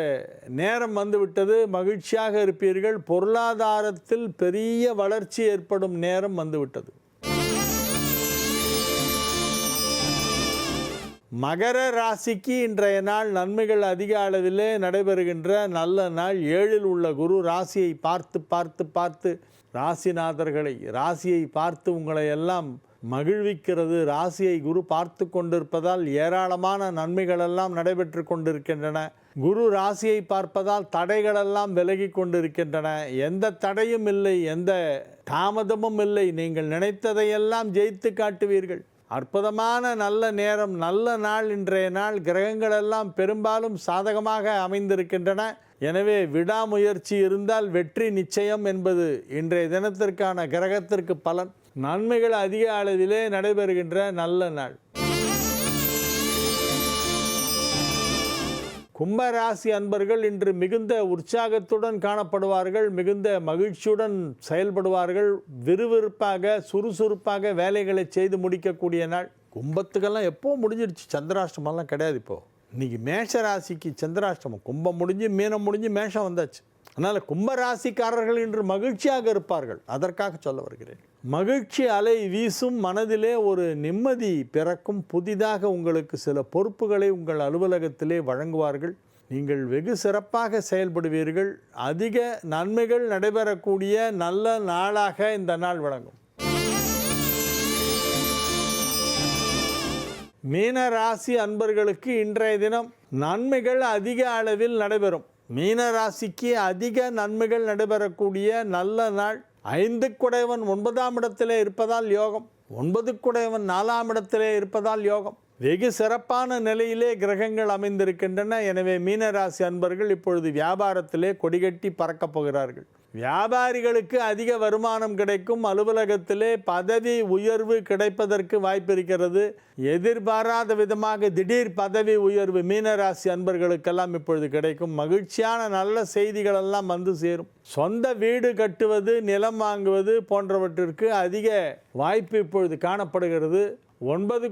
நேரம் வந்துவிட்டது. மகிழ்ச்சியாக இருப்பீர்கள். பொருளாதாரத்தில் பெரிய வளர்ச்சி ஏற்படும் நேரம் வந்துவிட்டது. மகர ராசிக்கு இன்றைய நாள் நன்மைகள் அதிக அளவிலே நடைபெறுகின்ற நல்ல நாள். 7இல் உள்ள குரு ராசியை பார்த்து ராசிநாதர்களை ராசியை பார்த்து உங்களை எல்லாம் மகிழ்விக்கிறது. ராசியை குரு பார்த்து கொண்டிருப்பதால் ஏராளமான நன்மைகளெல்லாம் நடைபெற்று கொண்டிருக்கின்றன. குரு ராசியை பார்ப்பதால் தடைகளெல்லாம் விலகி கொண்டிருக்கின்றன. எந்த தடையும் இல்லை, எந்த தாமதமும் இல்லை. நீங்கள் நினைத்ததையெல்லாம் ஜெயித்து காட்டுவீர்கள். அற்புதமான நல்ல நேரம், நல்ல நாள் இன்றைய நாள். கிரகங்களெல்லாம் பெரும்பாலும் சாதகமாக அமைந்திருக்கின்றன. எனவே விடாமுயற்சி இருந்தால் வெற்றி நிச்சயம் என்பது இன்றைய தினத்திற்கான கிரகத்திற்கு பலன். நன்மைகள் அதிக அளவிலே நடைபெறுகின்ற நல்ல நாள். கும்பராசி அன்பர்கள் இன்று மிகுந்த உற்சாகத்துடன் காணப்படுவார்கள். மிகுந்த மகிழ்ச்சியுடன் செயல்படுவார்கள். விறுவிறுப்பாக சுறுசுறுப்பாக வேலைகளை செய்து முடிக்கக்கூடிய நாள். கும்பத்துக்கெல்லாம் எப்போ முடிஞ்சிருச்சு, சந்திராஷ்டமெல்லாம் கிடையாது. இப்போது இன்றைக்கி மேஷ ராசிக்கு சந்திராஷ்டமம். கும்பம் முடிஞ்சு மீனம் முடிஞ்சு மேஷம் வந்தாச்சு. அதனால் கும்பராசிக்காரர்கள் இன்று மகிழ்ச்சியாக இருப்பார்கள். அதற்காக சொல்ல வருகிறேன். மகிழ்ச்சி அலை வீசும். மனதிலே ஒரு நிம்மதி பிறக்கும். புதிதாக உங்களுக்கு சில பொறுப்புகளை உங்கள் அலுவலகத்திலே வழங்குவார்கள். நீங்கள் வெகு சிறப்பாக செயல்படுவீர்கள். அதிக நன்மைகள் நடைபெறக்கூடிய நல்ல நாளாக இந்த நாள் வழங்கும். மீன ராசி அன்பர்களுக்கு இன்றைய தினம் நன்மைகள் அதிக அளவில் நடைபெறும். மீன ராசிக்கு அதிக நன்மைகள் நடைபெறக்கூடிய நல்ல நாள். 5 குடையவன் 9ஆம் இடத்திலே இருப்பதால் யோகம். 9 குடையவன் 4ஆம் இடத்திலே இருப்பதால் யோகம். வெகு சிறப்பான நிலையிலே கிரகங்கள் அமைந்திருக்கின்றன. எனவே மீனராசி அன்பர்கள் இப்பொழுது வியாபாரத்திலே கொடிகட்டி பறக்கப் போகிறார்கள். வியாபாரிகளுக்கு அதிக வருமானம் கிடைக்கும். அலுவலகத்திலே பதவி உயர்வு கிடைப்பதற்கு வாய்ப்பு இருக்கிறது. எதிர்பாராத விதமாக திடீர் பதவி உயர்வு மீனராசி அன்பர்களுக்கெல்லாம் இப்பொழுது கிடைக்கும். மகிழ்ச்சியான நல்ல செய்திகளெல்லாம் வந்து சேரும். சொந்த வீடு கட்டுவது, நிலம் வாங்குவது போன்றவற்றிற்கு அதிக வாய்ப்பு இப்பொழுது காணப்படுகிறது. 9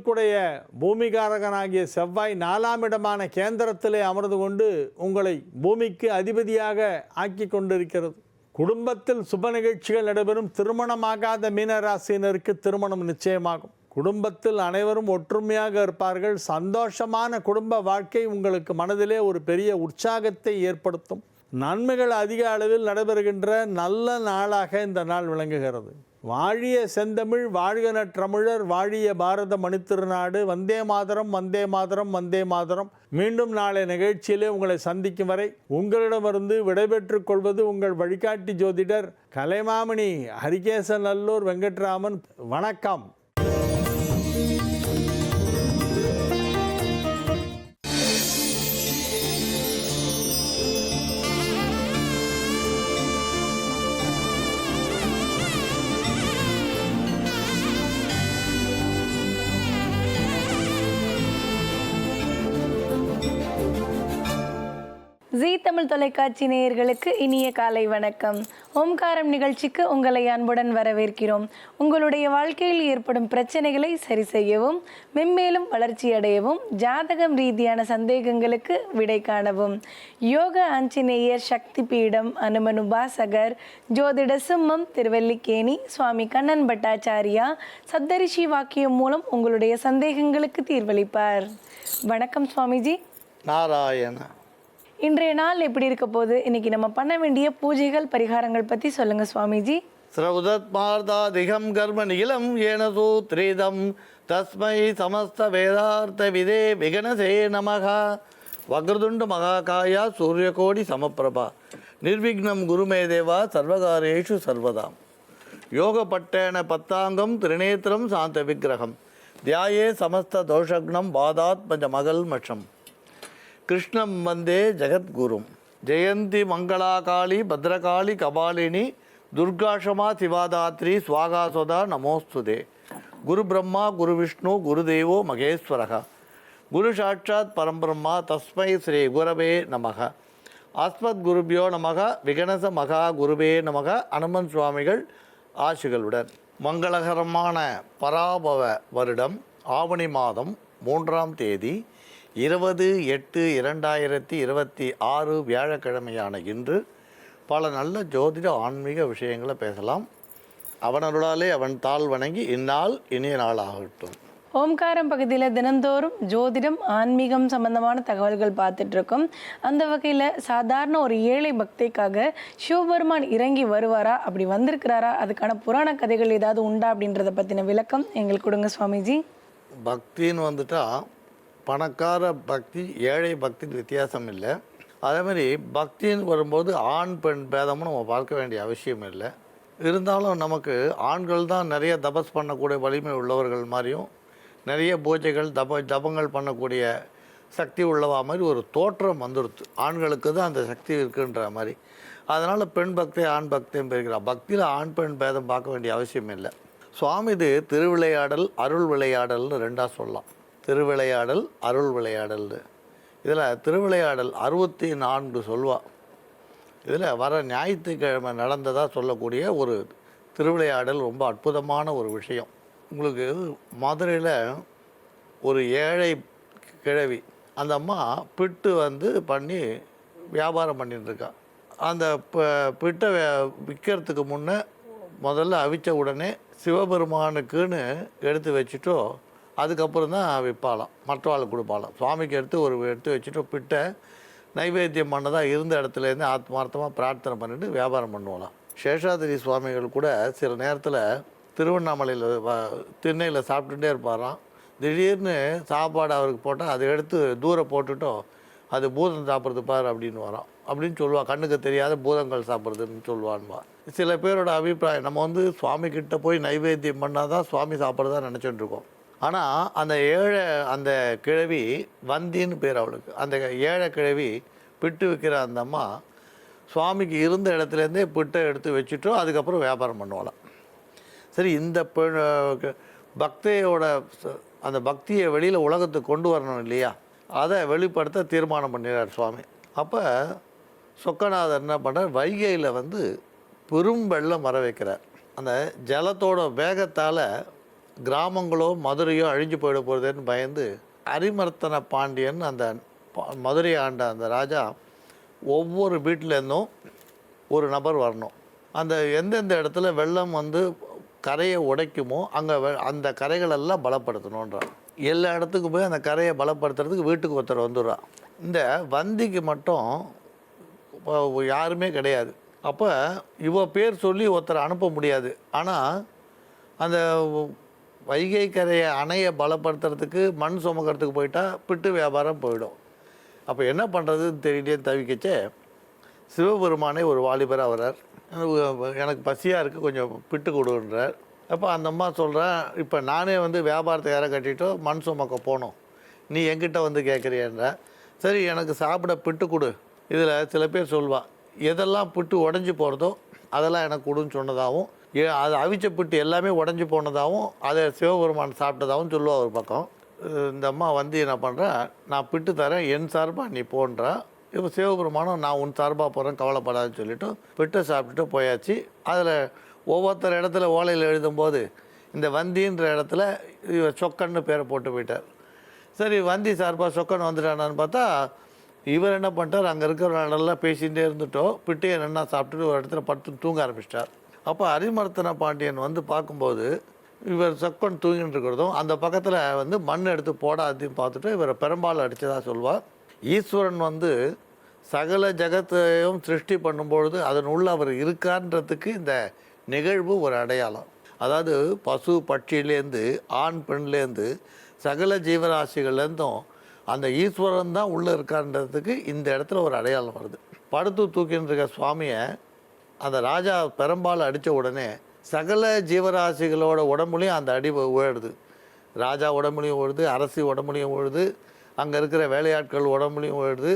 பூமிகாரகனாகிய செவ்வாய் 4ஆம் இடமான கேந்திரத்திலே அமர்ந்து கொண்டு உங்களை பூமிக்கு அதிபதியாக ஆக்கி கொண்டிருக்கிறது. குடும்பத்தில் சுப நிகழ்ச்சிகள் நடைபெறும். திருமணமாகாத மீனராசினருக்கு திருமணம் நிச்சயமாகும். குடும்பத்தில் அனைவரும் ஒற்றுமையாக இருப்பார்கள். சந்தோஷமான குடும்ப வாழ்க்கை உங்களுக்கு மனதிலே ஒரு பெரிய உற்சாகத்தை ஏற்படுத்தும். நன்மைகள் அதிக அளவில் நடைபெறுகின்ற நல்ல நாளாக இந்த நாள் விளங்குகிறது. வாழிய செந்தமிழ், வாழ்க நற்றமிழர், வாழிய பாரத மணித்திருநாடு. வந்தே மாதரம், வந்தே மாதரம், வந்தே மாதரம். மீண்டும் நாளை நிகழ்ச்சியிலே உங்களை சந்திக்கும் வரை உங்களிடமிருந்து விடைபெற்றுக் கொள்வது உங்கள் வழிகாட்டி ஜோதிடர் கலைமாமணி ஹரிகேசநல்லூர் வெங்கட்ராமன். வணக்கம். ஜீ தமிழ் தொலைக்காட்சி நேயர்களுக்கு இனிய காலை வணக்கம். ஓம்காரம் நிகழ்ச்சிக்கு உங்களை அன்புடன் வரவேற்கிறோம். உங்களுடைய வாழ்க்கையில் ஏற்படும் பிரச்சனைகளை சரி செய்யவும், மென்மேலும் வளர்ச்சியடையவும், ஜாதகம் ரீதியான சந்தேகங்களுக்கு விடை காணவும் யோக ஆஞ்சநேயர் சக்தி பீடம், அனுமன் உபாசகர், ஜோதிட சிம்மம், திருவல்லிக்கேணி சுவாமி கண்ணன் பட்டாச்சாரியா சப்தரிஷி வாக்கியம் மூலம் உங்களுடைய சந்தேகங்களுக்கு தீர்வளிப்பார். வணக்கம் சுவாமிஜி. நாராயண. இன்றைய நாள் எப்படி இருக்க போகுது? இன்னைக்கு நம்ம பண்ண வேண்டிய பூஜைகள் பரிகாரங்கள் பற்றி சொல்லுங்க சுவாமிஜி. ஸ்ரௌதத்மார்தாதிகம் கர்ம நிகிலம் ஏனசூ த்ரீதம் தஸ்மை சமஸ்த வேதார்த்த விதே விகனசே நமக. வக்ரதுண்ட மகாகாயா சூரியகோடி சமப்பிரபா நிர்விக்னம் குருமே தேவா சர்வகாரேஷு சர்வதாம். யோகப்பட்டேன பத்தாங்கம் திரிநேத்திரம் சாந்த விக்கிரகம் தியாயே சமஸ்த தோஷக்னம் பாதாத்மஜ மகள் மஷம். கிருஷ்ணம் வந்தே ஜெகத்குரும். ஜெயந்தி மங்களாகாளி பத்ரகாளி கபாலினி துர்காஷமா சிவாதாத்ரி ஸ்வாகாஸ்வதா நமோஸ்துதே. குரு பிரம்மா குரு விஷ்ணு குருதேவோ மகேஸ்வரக. குரு சாட்சாத் பரம்பிரம்மா தஸ்மை ஸ்ரீ குரவே நமக. ஆஸ்மத் குருபியோ நமக. விகனச மகா குருவே நமக. அனுமன் சுவாமிகள் ஆசிகளுடன் மங்களகரமான பராபவ வருடம் ஆவணி மாதம் 3ஆம் தேதி 20/8/2026 வியாழக்கிழமையான இன்று பல நல்ல ஜோதிட ஆன்மீக விஷயங்களை பேசலாம். அவனருளாலே அவன் தாள் வணங்கி இந்நாள் இனிய நாள் ஆகட்டும். ஓம்காரம் பகுதியில் தினந்தோறும் ஜோதிடம் ஆன்மீகம் சம்பந்தமான தகவல்கள் பார்த்துட்டு இருக்கோம். அந்த வகையில் சாதாரண ஒரு ஏழை பக்திக்காக சிவபெருமான் இறங்கி வருவாரா, அப்படி வந்திருக்கிறாரா, அதுக்கான புராண கதைகள் ஏதாவது உண்டா அப்படின்றத பற்றின விளக்கம் எங்களுக்கு கொடுங்க சுவாமிஜி. பக்தின்னு வந்துட்டா பணக்கார பக்தி ஏழை பக்தின்னு வித்தியாசம் இல்லை. அதே மாதிரி பக்தின்னு வரும்போது ஆண் பெண் பேதமும் நம்ம பார்க்க வேண்டிய அவசியம் இல்லை. இருந்தாலும் நமக்கு ஆண்கள் தான் நிறைய தபஸ் பண்ணக்கூடிய வலிமை உள்ளவர்கள் மாதிரியும் நிறைய பூஜைகள் ஜபங்கள் பண்ணக்கூடிய சக்தி உள்ளவா மாதிரி ஒரு தோற்றம் வந்துடுது. ஆண்களுக்கு தான் அந்த சக்தி இருக்குன்ற மாதிரி. அதனால் பெண் பக்தி ஆண் பக்தியும் பிரிக்கிறார். பக்தியில் ஆண் பெண் பேதம் பார்க்க வேண்டிய அவசியம் இல்லை. சுவாமி இது திருவிளையாடல் அருள் விளையாடல்னு ரெண்டாக சொல்லலாம். திருவிளையாடல் அருள் விளையாடல்னு. இதில் திருவிளையாடல் 64 சொல்வா. இதில் வர ஞாயிற்றுக்கிழமை நடந்ததாக சொல்லக்கூடிய ஒரு திருவிளையாடல் ரொம்ப அற்புதமான ஒரு விஷயம். உங்களுக்கு மதுரையில் ஒரு ஏழை கிழவி, அந்த அம்மா பிட்டு பண்ணி வியாபாரம் பண்ணிட்டுருக்கா. அந்த பிட்டை விற்கிறதுக்கு முன்னே முதல்ல அவிச்ச உடனே சிவபெருமானுக்குன்னு எடுத்து வச்சுட்டோ அதுக்கப்புறம் தான் விற்பாலாம், மற்றவாளுக்கு கொடுப்பாலாம். சுவாமிக்கு எடுத்து வச்சுட்டு பிட்டை நைவேத்தியம் பண்ணதாக இருந்த இடத்துலேருந்து ஆத்மார்த்தமாக பிரார்த்தனை பண்ணிட்டு வியாபாரம் பண்ணுவாலாம். சேஷாதிரி சுவாமிகள் கூட சில நேரத்தில் திருவண்ணாமலையில் திண்ணையில் சாப்பிட்டுட்டே இருப்பாராம். திடீர்னு சாப்பாடு அவருக்கு போட்டால் அதை எடுத்து தூரம் போட்டுட்டோ அது பூதம் சாப்பிட்றது பாரு அப்படின்னு வரோம் அப்படின்னு சொல்லுவாள். கண்ணுக்கு தெரியாத பூதங்கள் சாப்பிட்றதுன்னு சொல்லுவான்வா. சில பேரோட அபிப்பிராயம் நம்ம சுவாமிக்கிட்ட போய் நைவேத்தியம் பண்ணால் தான் சுவாமி சாப்பிட்றதா நினச்சிட்டு இருக்கோம். ஆனால் அந்த ஏழை அந்த கிழவி வந்தின்னு பேர் அவளுக்கு. அந்த ஏழை கிழவி பிட்டு விற்கிற அந்த அம்மா சுவாமிக்கு இருந்த இடத்துலேருந்தே பிட்டை எடுத்து வச்சுட்டோ அதுக்கப்புறம் வியாபாரம் பண்ணுவாளாம். சரி, இந்த பக்தியோட அந்த பக்தியை வெளியில் உலகத்துக்கு கொண்டு வரணும் இல்லையா, அதை வெளிப்படுத்த தீர்மானம் பண்ணிடுறார் சுவாமி. அப்போ சொக்கநாதர் என்ன பண்ணுறார், வைகையில் பெரும் வெள்ளம் வர வைக்கிறார். அந்த ஜலத்தோட வேகத்தால் கிராமங்களோ மதுரையோ அழிஞ்சு போயிட போகிறதுன்னு பயந்து அரிமர்த்தன பாண்டியன் அந்த மதுரை ஆண்ட அந்த ராஜா ஒவ்வொரு வீட்டிலேருந்தும் ஒரு நபர் வரணும். அந்த எந்தெந்த இடத்துல வெள்ளம் கரையை உடைக்குமோ அங்கே அந்த கரைகளெல்லாம் பலப்படுத்தணுன்றான். எல்லா இடத்துக்கும் போய் அந்த கரையை பலப்படுத்துறதுக்கு வீட்டுக்கு ஒருத்தர் வந்துடுறான். இந்த வந்திக்கு மட்டும் யாருமே கிடையாது. அப்போ இவ பேர் சொல்லி ஒருத்தரை அனுப்ப முடியாது. ஆனால் அந்த வைகை கரையை அணையை பலப்படுத்துறதுக்கு மண் சுமக்கிறதுக்கு போயிட்டா பிட்டு வியாபாரம் போயிடும். அப்போ என்ன பண்ணுறதுன்னு தெரியலே தவிக்கச்சே சிவபெருமானே ஒரு வாலிபராக வர்றார். எனக்கு பசியாக இருக்குது, கொஞ்சம் பிட்டு கொடுன்றார். அப்போ அந்த அம்மா சொல்கிறேன், இப்போ நானே வியாபாரத்தை யாரை கட்டிட்டோ மண் சுமக்க போனோம், நீ என்கிட்ட கேட்குறியன்ற. சரி, எனக்கு சாப்பிட பிட்டு கொடு. இதில் சில பேர் சொல்வா, எதெல்லாம் பிட்டு உடஞ்சி போகிறதோ அதெல்லாம் எனக்கு கொடுன்னு சொன்னதாகவும், அது அவிச்ச பிட்டு எல்லாமே உடஞ்சி போனதாகவும் அதை சிவபெருமான் சாப்பிட்டதாகவும் சொல்லுவா ஒரு பக்கம். இந்த அம்மா என்ன பண்ணுறேன், நான் பிட்டு தரேன், என் சார்பாக நீ போன்றா. இப்போ சிவபெருமானும் நான் உன் சார்பாக போகிறேன், கவலைப்படாதுன்னு சொல்லிவிட்டு பிட்டை சாப்பிட்டுட்டு போயாச்சு. அதில் ஒவ்வொருத்தர் இடத்துல ஓலையில் எழுதும்போது இந்த வந்தின்ற இடத்துல சொக்கன்னு பேரை போட்டு போயிட்டார். சரி, வந்தி சார்பாக சொக்கன் வந்துட்டானான்னு பார்த்தா இவர் என்ன பண்ணிட்டார், அங்கே இருக்கிற நல்லா பேசிகிட்டே இருந்துட்டோம், பிட்டையை நல்லா சாப்பிட்டுட்டு ஒரு இடத்துல படுத்து தூங்க ஆரம்பிச்சிட்டார். அப்போ அரிமர்த்தன பாண்டியன் பார்க்கும்போது இவர் சொக்கன் தூங்கிட்டு இருக்கிறதும் அந்த பக்கத்தில் மண் எடுத்து போடாதையும் பார்த்துட்டு இவரை பெரும்பாலும் அடித்ததாக சொல்வார். ஈஸ்வரன் சகல ஜகத்தையும் சிருஷ்டி பண்ணும்பொழுது அதனுள்ள அவர் இருக்கான்றதுக்கு இந்த நிகழ்வு ஒரு அடையாளம். அதாவது பசு பட்சியிலேருந்து ஆண் பெண்லேருந்து சகல ஜீவராசிகள்லேருந்தும் அந்த ஈஸ்வரன் தான் உள்ளே இருக்கான்றதுக்கு இந்த இடத்துல ஒரு அடையாளம் வருது. படுத்து தூக்கின்னு இருக்க சுவாமியை அந்த ராஜா பெரும்பாலும் அடித்த உடனே சகல ஜீவராசிகளோட உடம்புலையும் அந்த அடி உழுது. ராஜா உடம்புலையும் உழுது, அரசி உடம்புலையும் உழுது, அங்கே இருக்கிற வேலையாட்கள் உடம்புலையும் உழுது,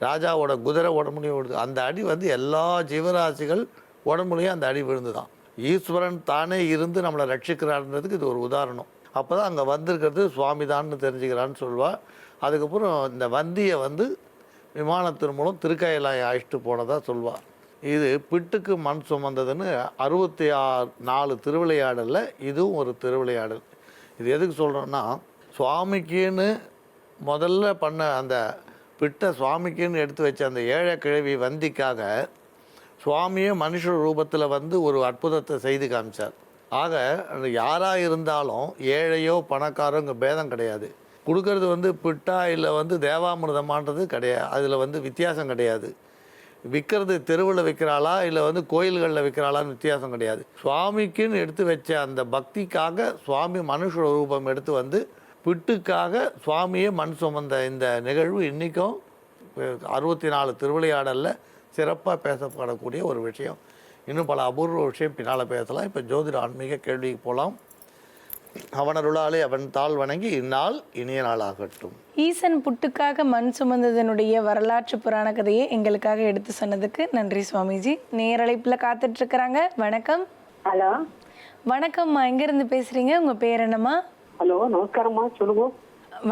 ராஜாவோட குதிரை உடம்புலையும் விழுது. அந்த அடி எல்லா ஜீவராசிகள் உடம்புலையும் அந்த அடி விழுந்து தான். ஈஸ்வரன் தானே இருந்து நம்மளை ரட்சிக்கிறான்றதுக்கு இது ஒரு உதாரணம். அப்போ தான் அங்கே வந்திருக்கிறது சுவாமி தான்னு தெரிஞ்சுக்கிறான்னு சொல்லுவாள். அதுக்கப்புறம் இந்த வந்தியை விமானத்தின் மூலம் திருக்கையிலாய அழைச்சிட்டு போனதாக சொல்வாள். இது பிட்டுக்கு மண் சுமந்ததுன்னு 64 திருவிளையாடலில் இதுவும் ஒரு திருவிளையாடல். இது எதுக்கு சொல்கிறோன்னா, சுவாமிக்குன்னு முதல்ல பண்ண அந்த பிட்டை சுவாமிக்குன்னு எடுத்து வச்ச அந்த ஏழை கிழவி வந்திக்காக சுவாமியே மனுஷ ரூபத்தில் ஒரு அற்புதத்தை செய்து காமிச்சார். ஆக யாராக இருந்தாலும் ஏழையோ பணக்காரோ இங்கே பேதம் கிடையாது. கொடுக்கறது வந்து பிட்டா இல்லை வந்து தேவாமிர்தமான்றது கிடையாது. அதில் வந்து வித்தியாசம் கிடையாது. விற்கிறது தெருவில் விற்கிறாளா இல்லை வந்து கோயில்களில் விற்கிறாளான்னு வித்தியாசம் கிடையாது. சுவாமிக்குன்னு எடுத்து வச்ச அந்த பக்திக்காக சுவாமி மனுஷ ரூபம் எடுத்து வந்து பிட்டுக்காக சுவாமியே மண் சுமந்த இந்த நிகழ்வு இன்றைக்கும் 64 திருவிளையாடலில் சிறப்பாக பேசப்படக்கூடிய ஒரு விஷயம். இன்னும் பல அபூர்வ விஷயம் பின்னால் பேசலாம். இப்போ ஜோதிட ஆன்மீக கேள்விக்கு போகலாம். அவனருளாலே அவன் தாள் வணங்கி இந்நாள் இனிய நாளாகட்டும். ஈசன் புட்டுக்காக மண் சுமந்ததனுடைய வரலாற்று புராண கதையை எங்களுக்காக எடுத்து சொன்னதுக்கு நன்றி சுவாமிஜி. நேரழைப்பில் காத்துட்டு இருக்கிறாங்க. வணக்கம். ஹலோ. வணக்கம்மா, எங்கேருந்து பேசுகிறீங்க? உங்கள் பேர் என்னம்மா? ஹலோ, நமஸ்காரம்மா, சொல்லுங்க.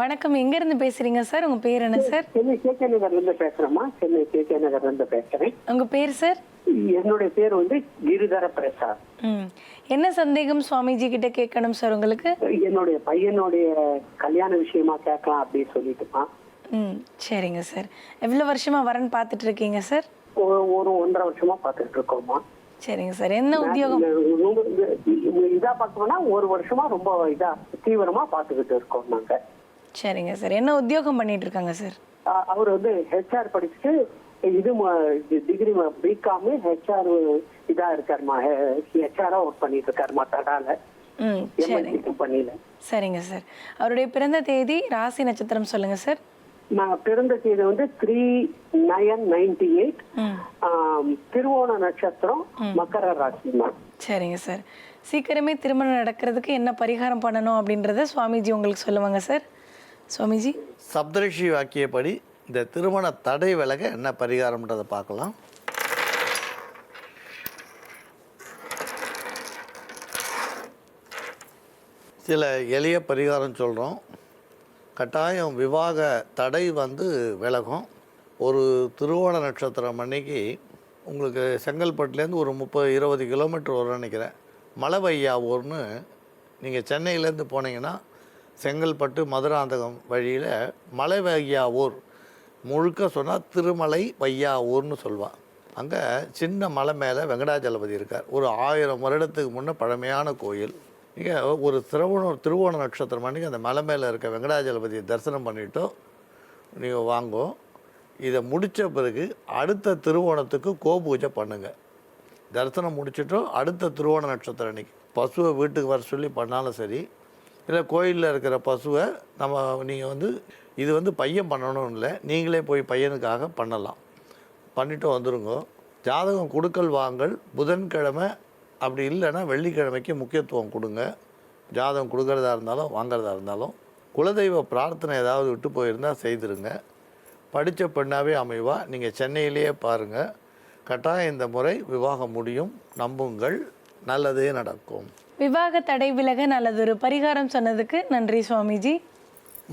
வணக்கம், எங்கேருந்து பேசுகிறீங்க சார்? உங்கள் பேர் என்ன சார்? சென்னை கேகே நகர்லேருந்து பேசுகிறேம்மா. சென்னை கேகே நகர்லேருந்து பேசுகிறேன். உங்கள் பேர் சார்? என்னுடைய பேர் வந்து கிரிதர பிரசாத். என்ன சந்தேகம் சுவாமிஜி கிட்ட கேட்கணும் சார் உங்களுக்கு? என்னுடைய பையனுடைய கல்யாண விஷயமா கேட்கலாம் அப்படின்னு சொல்லிட்டுமா. சரிங்க சார். எவ்வளோ வருஷமா வரன் பார்த்துட்டு இருக்கீங்க சார்? ஒரு 1.5 வருஷமா பார்த்துட்டு இருக்கோம்மா. சரிங்க சார். என்ன உத்தியோகம்? இதா பார்த்தோம்னா 1 வருஷமா ரொம்ப இதா தீவிரமா பார்த்துக்கிட்டு இருக்கோம் நாங்க. சரிங்க சார். என்ன உத்தியோகம் பண்ணிட்டு இருக்காங்க சார்? அவர் வந்து ஹெச்ஆர் படிச்சுட்டு இது டிகிரி பிகாம் ஹெச்ஆர் இதா இருக்காருமா. ஹெச்ஆரா ஒர்க் பண்ணிட்டு இருக்காருமா தடால கம்பெனில. சரிங்க சார். அவருடைய பிறந்த தேதி, ராசி, நட்சத்திரம் சொல்லுங்க சார். நான் பிறந்த தேதி வந்து 3/9/98. திருவோண நட்சத்திரம், மக்கர ராசிமா. சரிங்க சார். சீக்கிரமே திருமணம் நடக்கிறதுக்கு என்ன பரிகாரம் பண்ணணும் அப்படின்றத சுவாமிஜி உங்களுக்கு சொல்லுவாங்க சார். சுவாமிஜி, சப்தரிஷி வாக்கியப்படி இந்த திருமண தடை விலக என்ன பரிகாரம்ன்றதை பார்க்கலாம். சில எளிய பரிகாரம் சொல்கிறோம். கட்டாயம் விவாக தடை வந்து விலகும். ஒரு திருவோண நட்சத்திரம் அன்னைக்கு உங்களுக்கு செங்கல்பட்டுலேருந்து ஒரு 30-20 கிலோமீட்டர் வரும்னு நினைக்கிறேன். மலைவையாவூர்னு நீங்கள் சென்னையிலேருந்து போனீங்கன்னா செங்கல்பட்டு மதுராந்தகம் வழியில் மலைவையாவூர் முழுக்க சொன்னால் திருமலை வையாவூர்னு சொல்லுவாள். அங்கே சின்ன மலை மேலே வெங்கடாஜலபதி இருக்கார். ஒரு 1000 வருடத்துக்கு முன்னே பழமையான கோயில். நீங்கள் ஒரு திருவோண நட்சத்திரம் அன்றைக்கி அந்த மலை மேலே இருக்க வெங்கடாஜலபதியை தரிசனம் பண்ணிவிட்டோ நீங்கள் வாங்கோ. இதை முடித்த பிறகு அடுத்த திருவோணத்துக்கு கோபூஜை பண்ணுங்கள். தரிசனம் முடிச்சிட்டோ அடுத்த திருவோண நட்சத்திரம் அன்றைக்கி பசுவை வீட்டுக்கு வர சொல்லி பண்ணாலும் சரி, இல்லை கோயிலில் இருக்கிற பசுவை நீங்கள் வந்து இது வந்து பையன் பண்ணணும் இல்லை, நீங்களே போய் பையனுக்காக பண்ணலாம். பண்ணிவிட்டு வந்துடுங்க. ஜாதகம் கொடுக்கல் வாங்கல் புதன்கிழமை அப்படி இல்லைன்னா வெள்ளிக்கிழமைக்கு முக்கியத்துவம் கொடுங்க. ஜாதகம் கொடுக்கறதா இருந்தாலும் வாங்கிறதா இருந்தாலும். குலதெய்வ பிரார்த்தனை ஏதாவது விட்டு போயிருந்தால் செய்திருங்க. படித்த பெண்ணாகவே அமைவா. நீங்கள் சென்னையிலேயே பாருங்கள். கட்டாயம் இந்த முறை விவாகம் முடியும். நம்புங்கள், நல்லதே நடக்கும். விவாக தடை விலக நல்லதொரு பரிகாரம் சொன்னதுக்கு நன்றி சுவாமிஜி.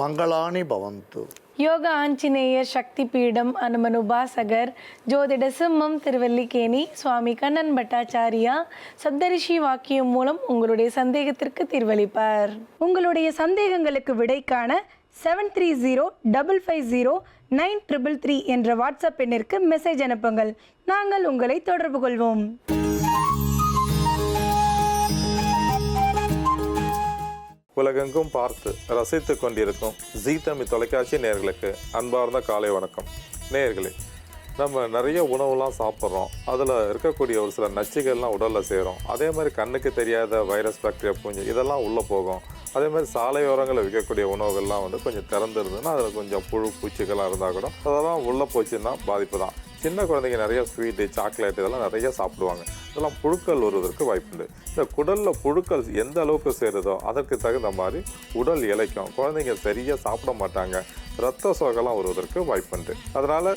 மங்களானி பவந்து. யோக ஆஞ்சநேயர் சக்தி பீடம் அனுமன் உபாசகர் ஜோதிட சிம்மம் திருவல்லிக்கேணி சுவாமி கண்ணன் பட்டாச்சாரியா சப்தரிஷி வாக்கியம் மூலம் உங்களுடைய சந்தேகத்திற்கு தீர்வளிப்பார். உங்களுடைய சந்தேகங்களுக்கு விடை காண 7305509333 என்ற வாட்ஸ்அப் எண்ணிற்கு மெசேஜ் அனுப்புங்கள். நாங்கள் உங்களை தொடர்பு கொள்வோம். உலகெங்கும் பார்த்து ரசித்து கொண்டிருக்கும் ஜீ தமிழ் தொலைக்காட்சி நேயர்களுக்கு அன்பார்ந்த காலை வணக்கம். நேயர்களே, நம்ம நிறைய உணவுலாம் சாப்பிட்றோம். அதில் இருக்கக்கூடிய ஒரு சில நச்சுகள்லாம் உடலில் சேரும். அதே மாதிரி கண்ணுக்கு தெரியாத வைரஸ், பாக்டீரியா, பூஞ்சை இதெல்லாம் உள்ளே போகும். அதே மாதிரி சாலையோரங்களில் விற்கக்கூடிய உணவுகள்லாம் வந்து கொஞ்சம் திறந்துருதுன்னா அதில் கொஞ்சம் புழு பூச்சிகள்லாம் இருந்தால் கூட அதெல்லாம் உள்ளே போச்சுன்னா பாதிப்பு தான். சின்ன குழந்தைங்க நிறைய ஸ்வீட்டு, சாக்லேட் இதெல்லாம் நிறைய சாப்பிடுவாங்க. இதெல்லாம் புழுக்கள் வருவதற்கு வாய்ப்புண்டு. இந்த குடலில் புழுக்கள் எந்த அளவுக்கு சேருதோ அதற்கு தகுந்த மாதிரி உடல் இளைக்கும். குழந்தைங்க சரியாக சாப்பிட மாட்டாங்க. ரத்த சோகைலாம் வருவதற்கு வாய்ப்புண்டு. அதனால்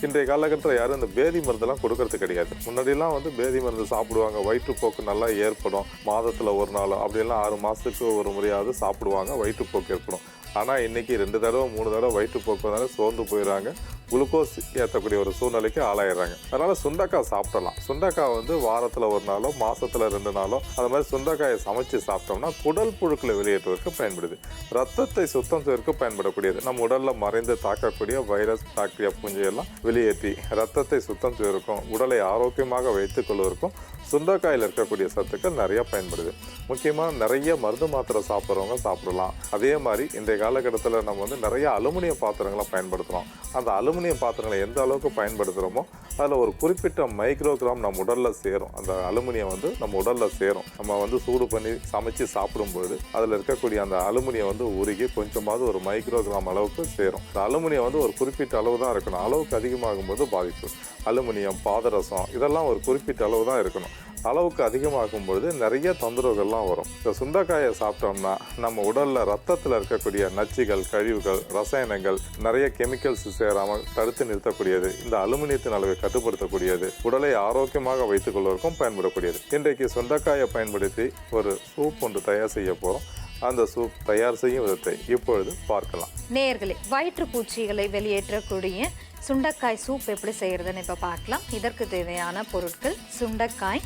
இன்றைய காலகட்டத்தில் யாரும் இந்த பேதி மருந்தெல்லாம் கொடுக்கறது கிடையாது. முன்னாடியெல்லாம் வந்து பேதி மருந்து சாப்பிடுவாங்க. வயிற்றுப்போக்கு நல்லா ஏற்படும். மாதத்தில் ஒரு நாள் அப்படியெல்லாம் 6 மாதத்துக்கு ஒரு முறையாவது சாப்பிடுவாங்க. வயிற்றுப்போக்கு ஏற்படும். ஆனால் இன்றைக்கி 2 தடவை 3 தடவை வயிற்றுப்போக்கு வந்தாலும் சோர்ந்து போயிடுறாங்க. குளுக்கோஸ் ஏற்றக்கூடிய ஒரு சூழ்நிலைக்கு ஆளாயிடுறாங்க. அதனால் சுண்டைக்காய் சாப்பிடலாம். சுண்டைக்காய் வந்து வாரத்தில் ஒரு நாளோ மாதத்தில் 2 நாளோ அது மாதிரி சுண்டைக்காயை சமைச்சு சாப்பிட்டோம்னா குடல் புழுக்களை வெளியேற்றுவதற்கு பயன்படுது. ரத்தத்தை சுத்தம் செய்வதற்கு பயன்படக்கூடியது. நம்ம உடலில் மறைந்து தாக்கக்கூடிய வைரஸ், பாக்டீரியா, பூஞ்சையெல்லாம் வெளியேற்றி ரத்தத்தை சுத்தம் செய்வதற்கும் உடலை ஆரோக்கியமாக வைத்துக் கொள்வதற்கும் சுண்டைக்காயில் இருக்கக்கூடிய சத்துக்கள் நிறைய பயன்படுது. முக்கியமாக நிறைய மருந்து மாத்திரை சாப்பிட்றவங்க சாப்பிடலாம். அதே மாதிரி இன்றைய காலகட்டத்தில் நம்ம வந்து நிறைய அலுமினிய பாத்திரங்களை பயன்படுத்துகிறோம். அந்த அலுமினிய பாத்திரங்களை எந்த அளவுக்கு பயன்படுத்துகிறோமோ அதில் ஒரு குறிப்பிட்ட மைக்ரோகிராம் நம்ம உடலில் சேரும். அந்த அலுமினியம் வந்து நம்ம உடலில் சேரும். நம்ம வந்து சூடு பண்ணி சமைச்சு சாப்பிடும்பொழுது அதில் இருக்கக்கூடிய அந்த அலுமினியம் வந்து உருகி கொஞ்சமாவது ஒரு மைக்ரோகிராம் அளவுக்கு சேரும். இந்த அலுமினியம் வந்து ஒரு குறிப்பிட்ட அளவு தான் இருக்கணும். அளவுக்கு அதிகமாகும் போது பாதிப்பு. அலுமினியம், பாதரசம் இதெல்லாம் ஒரு குறிப்பிட்ட அளவு தான் இருக்கணும். அளவுக்கு அதிகமாகும் பொழுது நிறைய தொந்தரவுகள்லாம் வரும். இந்த சுண்டைக்காயை சாப்பிட்டோம்னா நம்ம உடலில் ரத்தத்தில் இருக்கக்கூடிய நச்சுகள், கழிவுகள், ரசாயனங்கள், நிறைய கெமிக்கல்ஸ் சேராமல் தடுத்து நிறுத்தக்கூடியது. இந்த அலுமினியத்தின் அளவை கட்டுப்படுத்தக்கூடியது. உடலை ஆரோக்கியமாக வைத்துக் கொள்வதற்கும் பயன்படக்கூடியது. இன்றைக்கு சுண்டைக்காயை பயன்படுத்தி ஒரு சூப் ஒன்று தயார் செய்ய போகிறோம். அந்த சூப் தயார் செய்யும் விதத்தை இப்பொழுது பார்க்கலாம். நேயர்களே, வயிற்றுப்பூச்சிகளை வெளியேற்றக்கூடிய சுண்டைக்காய் சூப் எப்படி செய்கிறதுன்னு இப்போ பார்க்கலாம். இதற்கு தேவையான பொருட்கள்: சுண்டைக்காய்,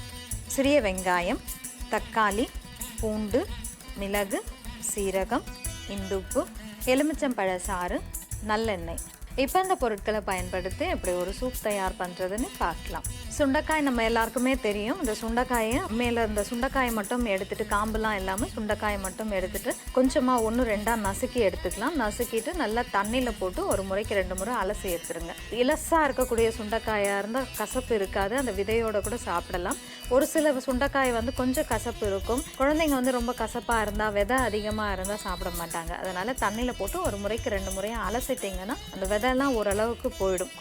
சிறிய வெங்காயம், தக்காளி, பூண்டு, மிளகு, சீரகம், இந்துப்பு, எலுமிச்சம்பழ சாறு, நல்லெண்ணெய். இப்போ அந்த பொருட்களை பயன்படுத்தி எப்படி ஒரு சூப் தயார் பண்ணுறதுன்னு பார்க்கலாம். சுண்டைக்காய் நம்ம எல்லாருக்குமே தெரியும். இந்த சுண்டைக்காயை மேலே இந்த சுண்டைக்காயை மட்டும் எடுத்துட்டு, காம்பெல்லாம் இல்லாமல் சுண்டைக்காயை மட்டும் எடுத்துட்டு கொஞ்சமாக 1-2 நசுக்கி எடுத்துக்கலாம். நசுக்கிட்டு நல்லா தண்ணியில் போட்டு ஒரு முறைக்கு 2 முறை அலசி எடுத்துருங்க. இலசாக இருக்கக்கூடிய சுண்டைக்காயாக இருந்தால் கசப்பு இருக்காது, அந்த விதையோடு கூட சாப்பிடலாம். ஒரு சில சுண்டைக்காய் வந்து கொஞ்சம் கசப்பு இருக்கும். குழந்தைங்க வந்து ரொம்ப கசப்பாக இருந்தால், விதை அதிகமாக இருந்தால் சாப்பிட மாட்டாங்க. அதனால் தண்ணியில் போட்டு ஒரு முறைக்கு 2 முறையாக அலசிட்டிங்கன்னா அந்த விதையெல்லாம் ஓரளவுக்கு போயிடும்.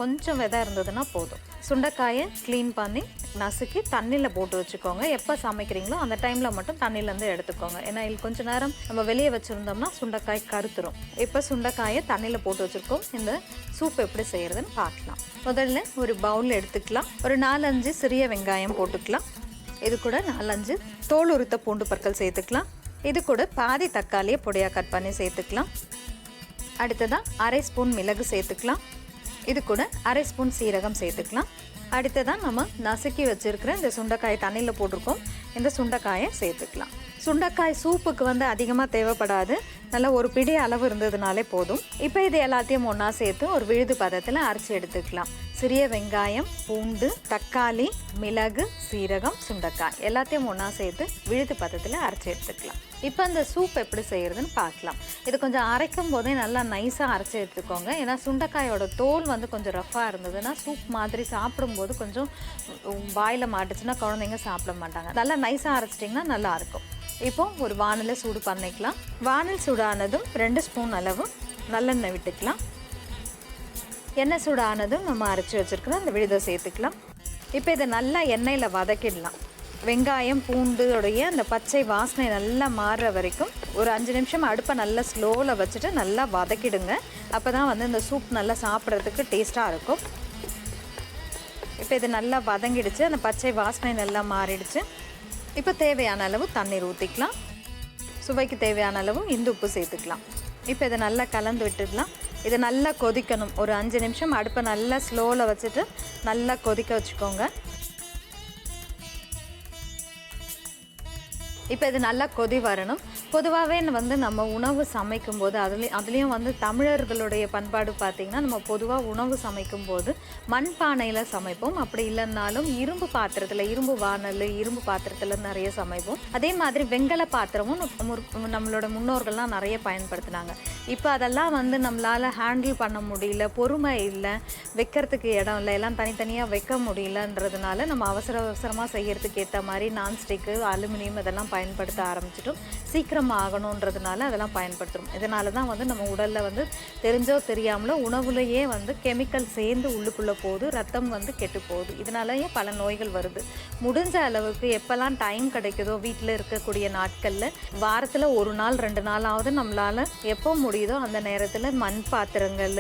கொஞ்சம் விதை இருந்ததுன்னா போதும். சுண்டைக்காயை க்ளீன் பண்ணி நசுக்கி தண்ணியில் போட்டு வச்சுக்கோங்க. எப்போ சமைக்கிறீங்களோ அந்த டைமில் மட்டும் தண்ணியிலேருந்து எடுத்துக்கோங்க. ஏன்னா இது கொஞ்சம் நேரம் நம்ம வெளியே வச்சுருந்தோம்னா சுண்டைக்காய் கருத்துரும். இப்போ சுண்டைக்காயை தண்ணியில் போட்டு வச்சுருக்கோம். இந்த சூப் எப்படி செய்கிறதுன்னு பார்க்கலாம். முதல்ல ஒரு பவுல் எடுத்துக்கலாம். ஒரு 4-5 சிறிய வெங்காயம் போட்டுக்கலாம். இது கூட 4-5 தோல் உரித்த பூண்டு பற்கள் சேர்த்துக்கலாம். இது கூட பாதி தக்காளியை பொடியாக கட் பண்ணி சேர்த்துக்கலாம். அடுத்ததாக 1/2 ஸ்பூன் மிளகு சேர்த்துக்கலாம். இது கூட 1/2 ஸ்பூன் சீரகம் சேர்த்துக்கலாம். அடுத்ததான் நம்ம நசுக்கி வச்சுருக்கிற இந்த சுண்டைக்காய் தண்ணியில் போட்டிருக்கோம். இந்த சுண்டைக்காயை சேர்த்துக்கலாம். சுண்டைக்காய் சூப்புக்கு வந்து அதிகமாக தேவைப்படாது. நல்லா ஒரு பிடி அளவு இருந்ததுனாலே போதும். இப்போ இது எல்லாத்தையும் ஒன்றா சேர்த்து ஒரு விழுது பதத்தில் அரைச்சி எடுத்துக்கலாம். சிறிய வெங்காயம், பூண்டு, தக்காளி, மிளகு, சீரகம், சுண்டைக்காய் எல்லாத்தையும் ஒன்றா சேர்த்து விழுது பதத்தில் அரைச்சி எடுத்துக்கலாம். இப்போ அந்த சூப் எப்படி செய்கிறதுன்னு பார்க்கலாம். இது கொஞ்சம் அரைக்கும் போதே நல்லா நைஸாக அரைச்சி எடுத்துக்கோங்க. ஏன்னா சுண்டைக்காயோட தோல் வந்து கொஞ்சம் ரஃப்பாக இருந்ததுன்னா சூப் மாதிரி சாப்பிடும்போது கொஞ்சம் வாயில் மாட்டுச்சுன்னா குழந்தைங்க சாப்பிட மாட்டாங்க. நல்லா நைஸாக அரைச்சிட்டிங்கன்னா நல்லாயிருக்கும். இப்போ ஒரு வானலை சூடு பண்ணிக்கலாம். வானல் சூடானதும் 2 ஸ்பூன் அளவு நல்லெண்ணெய் விட்டுக்கலாம். எண்ணெய் சூடானதும் நம்ம அரைச்சி வச்சுருக்கிற அந்த விழுதை சேர்த்துக்கலாம். இப்போ இதை நல்லா எண்ணெயில் வதக்கிடலாம். வெங்காயம் பூண்டுடைய அந்த பச்சை வாசனை நல்லா மாறுற வரைக்கும் ஒரு 5 நிமிஷம் அடுப்பை நல்லா ஸ்லோவில் வச்சுட்டு நல்லா வதக்கிடுங்க. அப்போ தான் வந்து இந்த சூப் நல்லா சாப்பிட்றதுக்கு டேஸ்ட்டாக இருக்கும். இப்போ இது நல்லா வதங்கிடுச்சு. அந்த பச்சை வாசனை நல்லா மாறிடுச்சு. இப்போ தேவையான அளவு தண்ணீர் ஊற்றிக்கலாம். சுவைக்கு தேவையான அளவு இந்துப்பு சேர்த்துக்கலாம். இப்போ இதை நல்லா கலந்து விட்டுடலாம். இதை நல்லா கொதிக்கணும். ஒரு 5 நிமிஷம் அடுப்பை நல்லா ஸ்லோவில் வச்சுட்டு நல்லா கொதிக்க வச்சுக்கோங்க. இப்போ இது நல்லா கொதி வரணும். பொதுவாகவே வந்து நம்ம உணவு சமைக்கும் போது அதுலேயும் வந்து தமிழர்களுடைய பண்பாடு பார்த்திங்கன்னா நம்ம பொதுவாக உணவு சமைக்கும் போது மண்பானையில் சமைப்போம். அப்படி இல்லைன்னாலும் இரும்பு பாத்திரத்தில், இரும்பு வானல், இரும்பு பாத்திரத்தில் நிறைய சமைப்போம். அதே மாதிரி வெண்கல பாத்திரமும் நம்மளோட முன்னோர்கள்லாம் நிறைய பயன்படுத்தினாங்க. இப்போ அதெல்லாம் வந்து நம்மளால் ஹேண்டில் பண்ண முடியல, பொறுமை இல்லை, வைக்கிறதுக்கு இடம் இல்லை, எல்லாம் தனித்தனியாக வைக்க முடியலன்றதுனால நம்ம அவசரமாக செய்கிறதுக்கு ஏற்ற மாதிரி நான்ஸ்டிக்கு, அலுமினியம் இதெல்லாம் பயன்படுத்த ஆரம்பிச்சிட்டோம். சீக்கிரம் ஆகணுன்றதுனால அதெல்லாம் பயன்படுத்துகிறோம். இதனால தான் வந்து நம்ம உடலில் வந்து தெரிஞ்சோ தெரியாமலோ உணவுலையே வந்து கெமிக்கல் சேர்ந்து உள்ளுக்குள்ளே போகுது, ரத்தம் வந்து கெட்டு போகுது. இதனாலேயே பல நோய்கள் வருது. முடிஞ்ச அளவுக்கு எப்போல்லாம் டைம் கிடைக்குதோ வீட்டில் இருக்கக்கூடிய நாட்களில் வாரத்தில் 1 நாள் 2 நாளாவது நம்மளால் எப்போ முடியுதோ அந்த நேரத்தில் மண் பாத்திரங்கள்,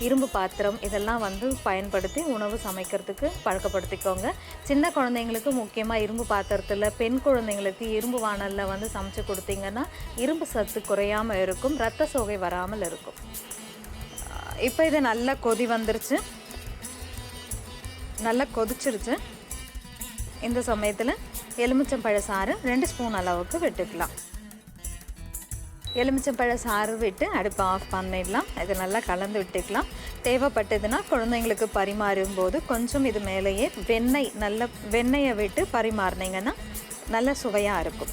இரும்பு பாத்திரம் இதெல்லாம் வந்து பயன்படுத்தி உணவு சமைக்கிறதுக்கு பழக்கப்படுத்திக்கோங்க. சின்ன குழந்தைங்களுக்கு முக்கியமாக இரும்பு பாத்திரத்தில், பெண் குழந்தைங்களுக்கு இரும்பு வானலில் வந்து சமைச்சு கொடுத்தீங்கன்னா இரும்பு சத்து குறையாமல் இருக்கும், இரத்த சோகை வராமல் இருக்கும். இப்போ இது நல்லா கொதி வந்துருச்சு, நல்லா கொதிச்சிருச்சு. இந்த சமயத்தில் எலுமிச்சம்பழ சாறு 2 ஸ்பூன் அளவுக்கு விட்டுக்கலாம். எலுமிச்சம்பழ சாறு விட்டு அடுப்பை ஆஃப் பண்ணிடலாம். இது நல்லா கலந்து விட்டுக்கலாம். தேவைப்பட்டதுன்னா குழந்தைங்களுக்கு பரிமாறும் போது கொஞ்சம் இது மேலேயே வெண்ணெயை விட்டு பரிமாறினீங்கன்னா நல்ல சுவையாக இருக்கும்.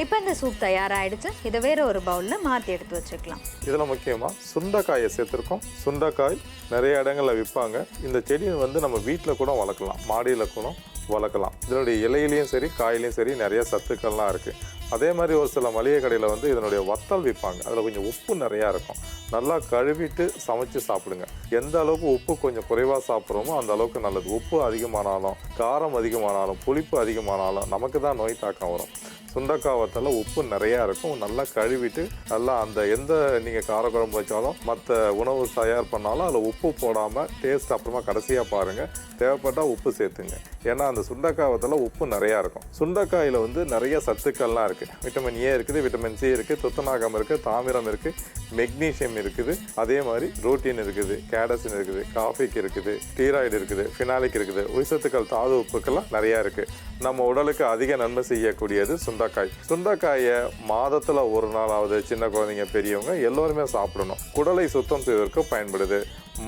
இப்போ இந்த சூப் தயாராகிடுச்சு. இதை வேற ஒரு பவுலில் மாற்றி எடுத்து வச்சுக்கலாம். இதில் முக்கியமாக சுண்டைக்காயை சேர்த்துருக்கோம். சுண்டைக்காய் நிறைய இடங்களில் விற்பாங்க. இந்த செடியை வந்து நம்ம வீட்டில் கூட வளர்க்கலாம், மாடியில் கூட வளர்க்கலாம். இதனுடைய இலையிலையும் சரி காயிலையும் சரி நிறைய சத்துக்கள்லாம் இருக்குது. அதே மாதிரி ஒரு சில மளிகை கடையில் வந்து இதனுடைய வத்தல் விற்பாங்க. அதில் கொஞ்சம் உப்பு நிறையா இருக்கும். நல்லா கழுவிட்டு சமைச்சு சாப்பிடுங்க. எந்த அளவுக்கு உப்பு கொஞ்சம் குறைவாக சாப்பிட்றோமோ அந்த அளவுக்கு நல்லது. உப்பு அதிகமானாலும் காரம் அதிகமானாலும் புளிப்பு அதிகமானாலும் நமக்கு தான் நோய் தாக்கம் வரும். சுண்டைக்காய் வத்தலில் உப்பு நிறையா இருக்கும். நல்லா கழுவிட்டு நல்லா அந்த எந்த நீங்கள் காரக்குழம்பு வச்சாலும் மற்ற உணவு தயார் பண்ணாலும் அதில் உப்பு போடாமல் டேஸ்ட் அப்புறமா கடைசியாக பாருங்கள். தேவைப்பட்டால் உப்பு சேர்த்துங்க. ஏன்னா அந்த சுண்டைக்காய் வத்தலில் உப்பு நிறையா இருக்கும். சுண்டைக்காயில் வந்து நிறைய சத்துக்கள்லாம் இருக்குது. விட்டமின் ஏ இருக்குது, விட்டமின் சி இருக்குது, துத்தநாகம் இருக்குது, தாமிரம் இருக்குது, மெக்னீஷியம் இருக்குது, அதே மாதிரி ரோட்டீன் இருக்குது, கேடசின் இருக்குது, காஃபிக் இருக்குது, ஸ்டீராய்டு இருக்குது, ஃபினாலிக் இருக்குது, உயிர்சத்துக்கள் தாது உப்புக்கெல்லாம் நிறையா இருக்குது. நம்ம உடலுக்கு அதிக நன்மை செய்யக்கூடியது சுண்டைக்காய். சுண்டைக்காயை மாதத்தில் ஒரு நாளாவது சின்ன குழந்தைங்க பெரியவங்க எல்லோருமே சாப்பிடணும். குடலை சுத்தம் செய்வதற்கு பயன்படுது.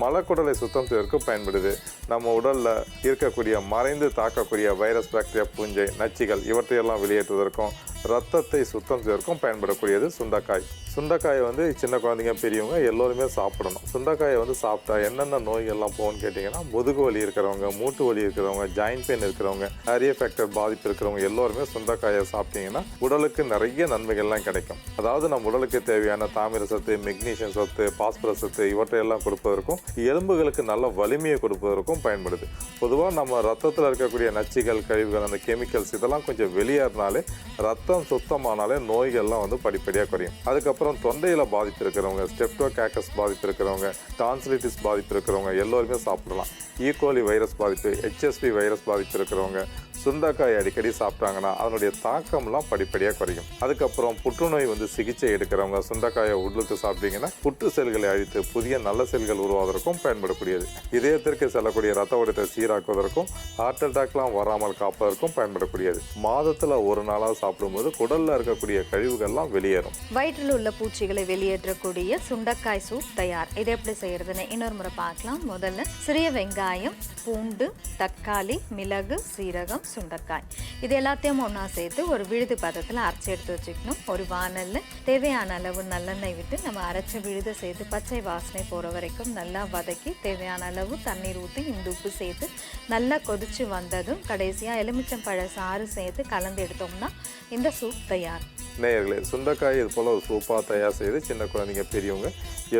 மலக்குடலை சுத்தம் செய்வதற்கு பயன்படுது. நம்ம உடலில் இருக்கக்கூடிய மறைந்து தாக்கக்கூடிய வைரஸ், பாக்டீரியா, பூஞ்சை, நச்சுகள் இவற்றையெல்லாம் வெளியேற்றுவதற்கும் ரத்தத்தை சுத்தம் செய்வதற்கும் பயன்படக்கூடியது சுண்டைக்காய். சுண்டைக்காயை வந்து சின்ன குழந்தைங்க பெரியவங்க எல்லோருமே சாப்பிடணும். சுண்டைக்காயை வந்து சாப்பிட்டா என்னென்ன நோய்கள்லாம் போகும்னு கேட்டிங்கன்னா, முதுகு வலி இருக்கிறவங்க, மூட்டு வலி இருக்கிறவங்க, ஜாயின்ட் பெயின் இருக்கிறவங்க, ஹேரிய ஃபேக்டர் பாதிப்பு இருக்கிறவங்க எல்லோருமே சுண்டைக்காயை சாப்பிட்டீங்கன்னா உடலுக்கு நிறைய நன்மைகள்லாம் கிடைக்கும். அதாவது நம்ம உடலுக்கு தேவையான தாமிர சத்து, மெக்னீஷியம் சத்து, பாஸ்பரஸ் சத்து இவற்றையெல்லாம் கொடுப்பதற்கும் எலும்புகளுக்கு நல்ல வலிமையை கொடுப்பதற்கும் பயன்படுது. பொதுவாக நம்ம ரத்தத்தில் இருக்கக்கூடிய நச்சுகள், கழிவுகள், அந்த கெமிக்கல்ஸ் இதெல்லாம் கொஞ்சம் வெளியேறினாலே ரத்தம் சுத்தமானாலே நோய்கள்லாம் வந்து படிப்படியாக குறையும். அதுக்கப்புறம் தொண்டையில் பாதிப்பு இருக்கிறவங்க, ஸ்டெப்டோகாக்கஸ் பாதிப்பு இருக்கிறவங்க, டான்சிலிட்டிஸ் பாதிப்பு இருக்கிறவங்க எல்லோருமே சாப்பிடலாம். ஈகோலி வைரஸ் பாதிப்பு, HSV வைரஸ் பாதிப்பு இருக்கிறவங்க சுண்டைக்காய் அடிக்கடி சாப்பிட்டாங்கன்னா அதனுடைய தாக்கம்லாம் படிப்படியாக குறையும். அதுக்கப்புறம் புற்றுநோய் வந்து சிகிச்சை எடுக்கிறவங்க சுண்டைக்காயை உள்ளுக்கு சாப்பிட்டீங்கன்னா புற்று செல்களை அழித்து புதிய நல்ல செல்கள் உருவாவதற்கும் பயன்படக்கூடியது. இதயத்திற்கு செல்லக்கூடிய ரத்த ஓட்டத்தை சீராக்குவதற்கும் ஹார்ட் அட்டாக்லாம் வராமல் காப்பதற்கும் பயன்படக்கூடியது. மாதத்தில் ஒரு நாளாக சாப்பிடும்போது குடலில் இருக்கக்கூடிய கழிவுகள்லாம் வெளியேறும். வயிற்றில் உள்ள பூச்சிகளை வெளியேற்றக்கூடிய சுண்டைக்காய் சூப் தயார். இதை எப்படி செய்யறதுன்னு இன்னொரு முறை பார்க்கலாம். முதல்ல சிறிய வெங்காயம், பூண்டு, தக்காளி, மிளகு, சீரகம், சுண்டைக்காய் இது எல்லாத்தையும் ஒன்றா சேர்த்து ஒரு விழுது பதத்தில் அரைச்சி எடுத்து வச்சுக்கணும். ஒரு வானலில் தேவையான அளவு நல்லெண்ணெய் விட்டு நம்ம அரைச்ச விழுதை சேர்த்து பச்சை வாசனை போகிற வரைக்கும் நல்லா வதக்கி தேவையான அளவு தண்ணீர் ஊற்றி இந்த உப்பு சேர்த்து நல்லா கொதிச்சு வந்ததும் கடைசியாக எலுமிச்சம்பழ சாறு சேர்த்து கலந்து எடுத்தோம்னா இந்த சூப் தயார். நேயர்களே, சுண்டைக்காய் இது போல் ஒரு சூப்பாக தயார் செய்து சின்ன குழந்தைங்க பெரியவங்க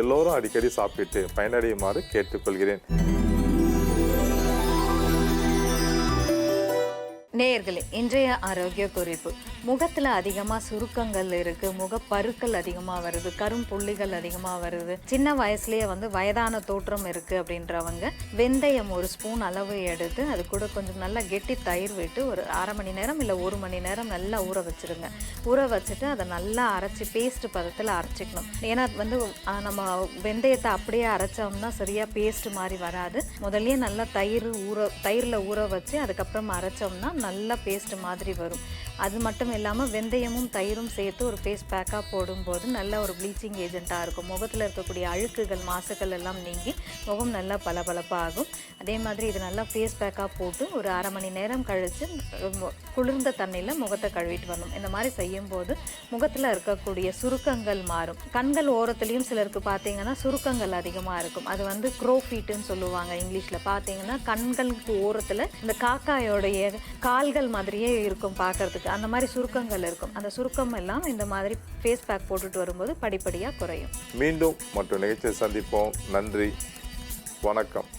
எல்லோரும் அடிக்கடி சாப்பிட்டு பயனடையுமாறு கேட்டுக்கொள்கிறேன். நேயர்களே, இன்றைய ஆரோக்கிய குறிப்பு. முகத்தில் அதிகமாக சுருக்கங்கள் இருக்குது, முகப்பருக்கள் அதிகமாக வருது, கரும்புள்ளிகள் அதிகமாக வருது, சின்ன வயசுலேயே வந்து வயதான தோற்றம் இருக்குது அப்படின்றவங்க வெந்தயம் ஒரு ஸ்பூன் அளவு எடுத்து அது கூட கொஞ்சம் நல்லா கெட்டி தயிர் விட்டு ஒரு அரை மணி நேரம் இல்லை 1 மணி நேரம் நல்லா ஊற வச்சுருங்க. ஊற வச்சுட்டு அதை நல்லா அரைச்சி பேஸ்ட் பதத்தில் அரைச்சிக்கணும். ஏன்னா வந்து நம்ம வெந்தயத்தை அப்படியே அரைச்சோம்னா சரியாக பேஸ்ட் மாதிரி வராது. முதல்லயே நல்லா தயிரில் ஊற வச்சு அதுக்கப்புறம் அரைச்சோம்னா நல்லா பேஸ்ட் மாதிரி வரும். அது மட்டும் இல்லாமல் வெந்தயமும் தயிரும் சேர்த்து ஒரு ஃபேஸ் பேக்காக போடும்போது நல்ல ஒரு ப்ளீச்சிங் ஏஜென்ட்டாக இருக்கும். முகத்தில் இருக்கக்கூடிய அழுக்குகள், மாசுக்கள் எல்லாம் நீங்கி முகம் நல்லா பளபளப்பாகும். அதே மாதிரி இது நல்லா ஃபேஸ் பேக்காக போட்டு ஒரு அரை மணி நேரம் கழித்து குளிர்ந்த தண்ணியில் முகத்தை கழுவிட்டு வரணும். இந்த மாதிரி செய்யும்போது முகத்தில் இருக்கக்கூடிய சுருக்கங்கள் மாறும். கண்கள் ஓரத்துலேயும் சிலருக்கு பார்த்தீங்கன்னா சுருக்கங்கள் அதிகமாக இருக்கும். அது வந்து க்ரோஃபீட்டுன்னு சொல்லுவாங்க இங்கிலீஷில். பார்த்தீங்கன்னா கண்களுக்கு ஓரத்தில் இந்த காக்காயோடைய கால்கள் மாதிரியே இருக்கும் பார்க்கறதுக்கு. அந்த மாதிரி சுருக்கங்கள் இருக்கும். அந்த சுருக்கம் எல்லாம் இந்த மாதிரி ஃபேஸ் பேக் போட்டுட்டு வரும்போது படிப்படியாக குறையும். மீண்டும் மற்ற நிகழ்ச்சியை சந்திப்போம். நன்றி, வணக்கம்.